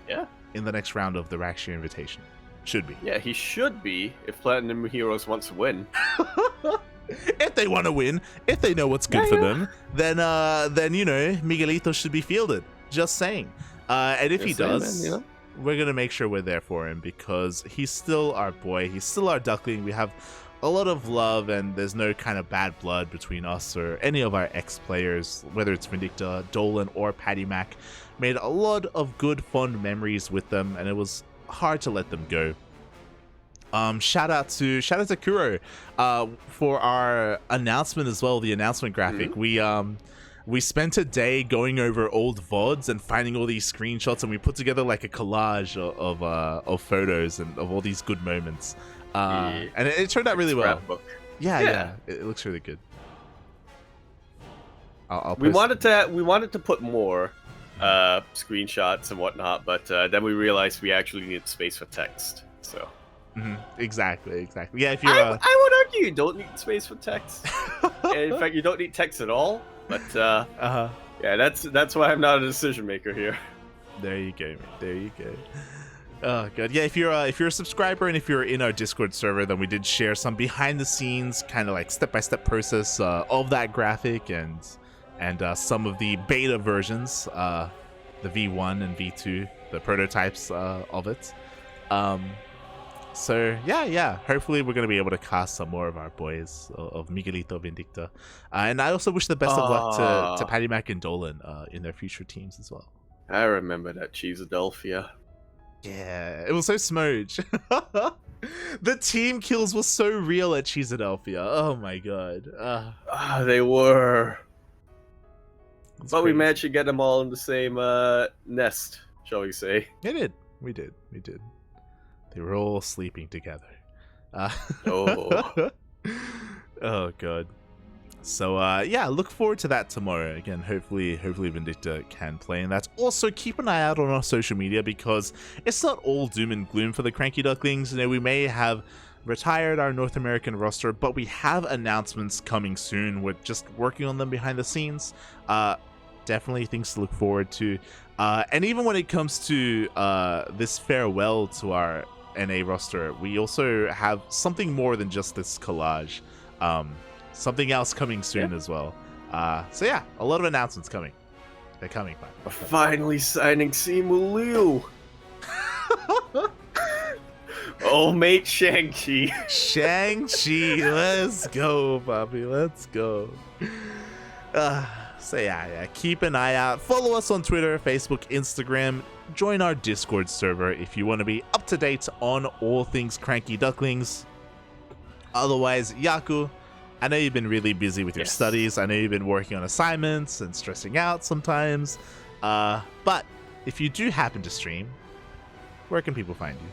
Speaker 2: in the next round of the Rak'Shir Invitational. Should be. Yeah,
Speaker 1: he should be if Platinum Heroes wants to win.
Speaker 2: If they want to win, if they know what's good for them, then you know, Miguelito should be fielded. Just saying. And if he does, man, we're gonna make sure we're there for him, because he's still our boy. He's still our Duckling. We have a lot of love, and there's no kind of bad blood between us or any of our ex-players, whether it's Vindicta, Dolan, or PattyMac. Made a lot of good, fond memories with them, and it was hard to let them go. Shout out to Kuro for our announcement as well, the announcement graphic. We we spent a day going over old VODs and finding all these screenshots, and we put together like a collage of photos and of all these good moments. And it turned out really well. Yeah, it looks really good.
Speaker 1: We wanted to put more screenshots and whatnot, but then we realized we actually need space for text. So
Speaker 2: exactly. Yeah, if you're,
Speaker 1: I would argue you don't need space for text. In fact, you don't need text at all. But yeah, that's why I'm not a decision maker here.
Speaker 2: There you go, man. There you go. Oh god, yeah. If you're a subscriber and if you're in our Discord server, then we did share some behind the scenes, kind of like step-by-step process of that graphic and some of the beta versions, the V1 and V2, the prototypes of it. So yeah. Hopefully we're gonna be able to cast some more of our boys of Miguelito Vindicta, and I also wish the best of luck to Patty Mac and Dolan in their future teams as well.
Speaker 1: I remember that Cheesadelphia.
Speaker 2: Yeah, it was so smooch. The team kills were so real at Cheesadelphia. Oh my god.
Speaker 1: They were.
Speaker 2: But
Speaker 1: But we managed to get them all in the same nest, shall we say.
Speaker 2: We did. They were all sleeping together.
Speaker 1: Oh.
Speaker 2: Oh god. So yeah, look forward to that tomorrow. Again, hopefully Vindicta can play in that. Also, keep an eye out on our social media because it's not all doom and gloom for the CranKy Ducklings. You know, we may have retired our North American roster, but we have announcements coming soon. We're just working on them behind the scenes. Definitely things to look forward to. And even when it comes to this farewell to our NA roster, we also have something more than just this collage. Something else coming soon as well. So yeah, a lot of announcements coming. They're coming.
Speaker 1: We're finally signing Simu Liu. Oh, mate, Shang-Chi.
Speaker 2: Shang-Chi, let's go, Bobby. Let's go. So yeah, keep an eye out. Follow us on Twitter, Facebook, Instagram. Join our Discord server if you want to be up to date on all things CranKy Ducklings. Otherwise, Yaku, I know you've been really busy with your studies. I know you've been working on assignments and stressing out sometimes. But if you do happen to stream, where can people find you?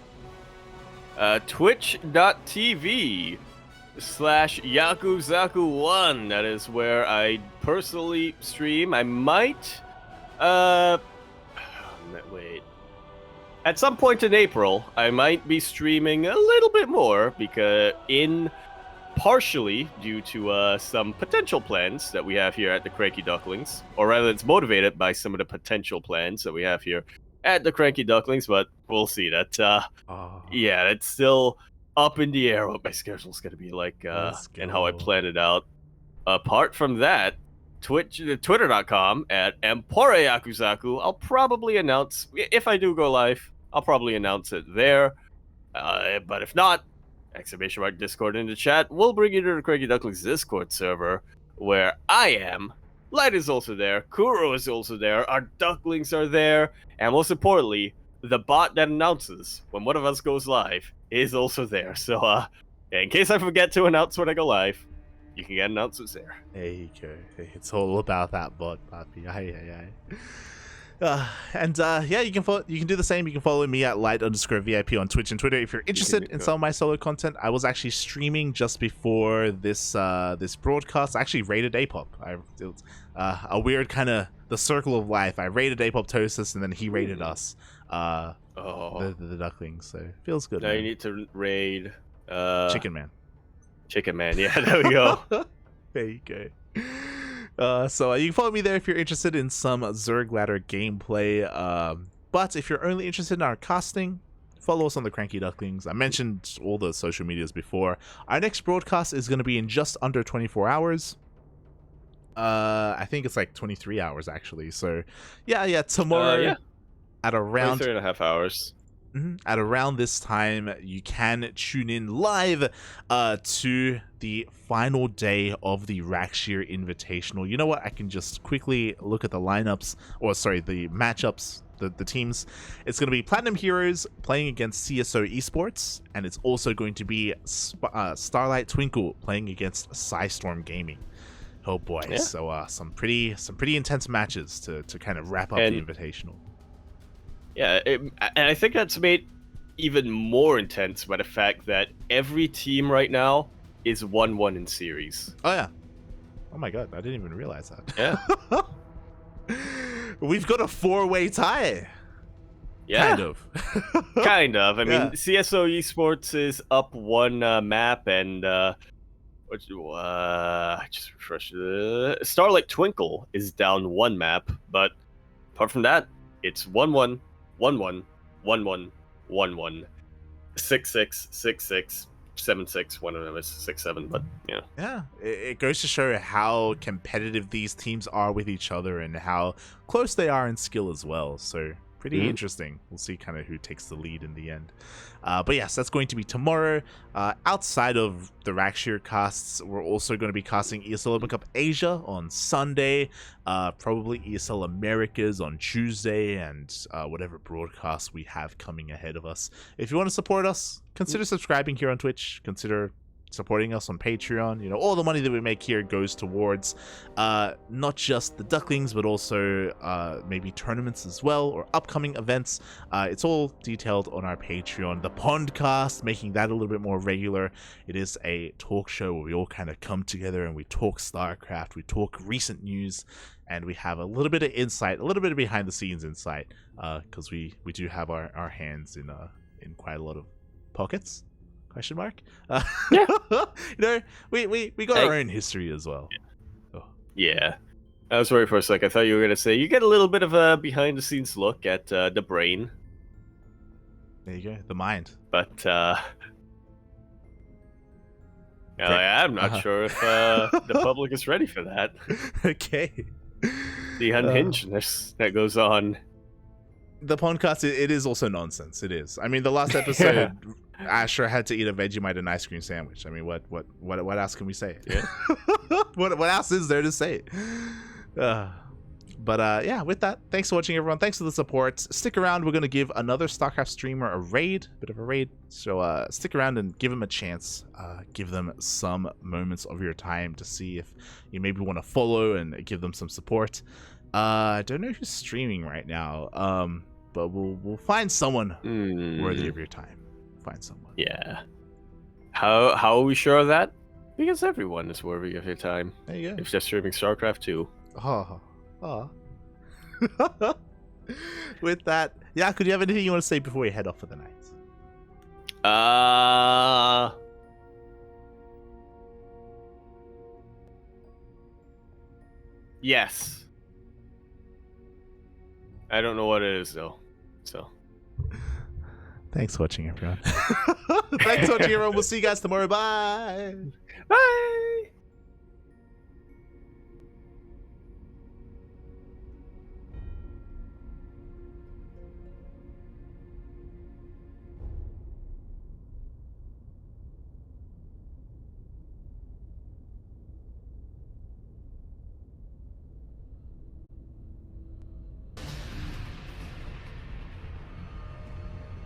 Speaker 1: Twitch.tv/Yakuzaku1. That is where I personally stream. I might wait. At some point in April, I might be streaming a little bit more because partially due to some potential plans that we have here at the CranKy Ducklings, or rather it's motivated by some of the potential plans that we have here at the CranKy Ducklings, but we'll see. That yeah, it's still up in the air what my schedule's going to be like and how I plan it out. Apart from that, twitter.com at @EmporeYakuzaku. I'll probably announce, if I do go live, I'll probably announce it there. But if not, !Discord in the chat. We'll bring you to the CranKy Ducklings Discord server, where I am. Light is also there. Kuro is also there. Our Ducklings are there. And most importantly, the bot that announces when one of us goes live is also there. So, in case I forget to announce when I go live, you can get announcements there.
Speaker 2: There you go. It's all about that bot, Papi. Aye. Yeah, you can do the same. You can follow me at light_VIP on Twitch and Twitter if you're interested in some of my solo content. I was actually streaming just before this this broadcast. I actually raided Apop. It was a weird kind of the circle of life. I raided Apop Tosis and then he raided us. The Ducklings. So feels good.
Speaker 1: Now you need to raid
Speaker 2: Chicken Man.
Speaker 1: Yeah, there we go.
Speaker 2: There you go. So you can follow me there if you're interested in some Zerg Ladder gameplay. But if you're only interested in our casting, follow us on the CranKy Ducklings. I mentioned all the social medias before. Our next broadcast is going to be in just under 24 hours. I think it's like 23 hours actually. So yeah, tomorrow at around
Speaker 1: 3.5 hours.
Speaker 2: At around this time, you can tune in live to the final day of the Rak'Shir Invitational. You know what? I can just quickly look at the lineups, the matchups, the teams. It's going to be Platinum Heroes playing against CSO Esports, and it's also going to be Starlight Twinkle playing against PSISTORM Gaming. Oh boy.
Speaker 1: Yeah.
Speaker 2: So some pretty intense matches to kind of wrap up the Invitational.
Speaker 1: Yeah, and I think that's made even more intense by the fact that every team right now is 1-1 in series.
Speaker 2: Oh yeah. Oh my god, I didn't even realize that.
Speaker 1: Yeah.
Speaker 2: We've got a 4-way tie.
Speaker 1: Yeah.
Speaker 2: Kind of.
Speaker 1: Kind of. I
Speaker 2: Yeah.
Speaker 1: mean, CSO Esports is up one map, and I just refreshed. Starlight Twinkle is down one map, but apart from that, it's 1-1, 1-1, 1-1, 1-1, 6-6, 6-6, 7-6. One of them is 6-7, but yeah.
Speaker 2: Yeah, it goes to show how competitive these teams are with each other and how close they are in skill as well. So pretty interesting. We'll see kind of who takes the lead in the end. But yes, that's going to be tomorrow. Outside of the Rak'Shir casts, we're also going to be casting ESL Open Cup Asia on Sunday, probably ESL Americas on Tuesday, and whatever broadcasts we have coming ahead of us. If you want to support us, consider subscribing here on Twitch. Consider supporting us on Patreon. You know, all the money that we make here goes towards not just the Ducklings, but also maybe tournaments as well, or upcoming events. It's all detailed on our Patreon. The Pondcast, making that a little bit more regular. It is a talk show where we all kind of come together and we talk StarCraft, we talk recent news, and we have a little bit of insight, a little bit of behind the scenes insight, because we do have our hands in quite a lot of pockets. Question mark?
Speaker 1: Yeah.
Speaker 2: You know, we got our own history as well.
Speaker 1: Yeah. Oh. Yeah. I was worried for a sec. I thought you were going to say you get a little bit of a behind-the-scenes look at the brain.
Speaker 2: There you go, the mind.
Speaker 1: But I'm not sure if the public is ready for that.
Speaker 2: Okay.
Speaker 1: The unhingedness that goes on.
Speaker 2: The podcast, it is also nonsense. It is. I mean, the last episode, Asher had to eat a Vegemite and ice cream sandwich. I mean, what else can we say?
Speaker 1: Yeah.
Speaker 2: what else is there to say? But yeah, with that, thanks for watching, everyone. Thanks for the support. Stick around. We're going to give another StarCraft streamer a bit of a raid. So stick around and give them a chance. Give them some moments of your time to see if you maybe want to follow and give them some support. I don't know who's streaming right now, but we'll find someone worthy of your time. Find someone.
Speaker 1: Yeah. How are we sure of that? Because everyone is worthy of your time.
Speaker 2: There you go.
Speaker 1: If they're streaming StarCraft 2.
Speaker 2: Oh. With that, Yaku, do you have anything you want to say before we head off for the night?
Speaker 1: Yes. I don't know what it is though. So.
Speaker 2: Thanks for watching, everyone. Thanks for watching, everyone. We'll see you guys tomorrow. Bye.
Speaker 1: Bye.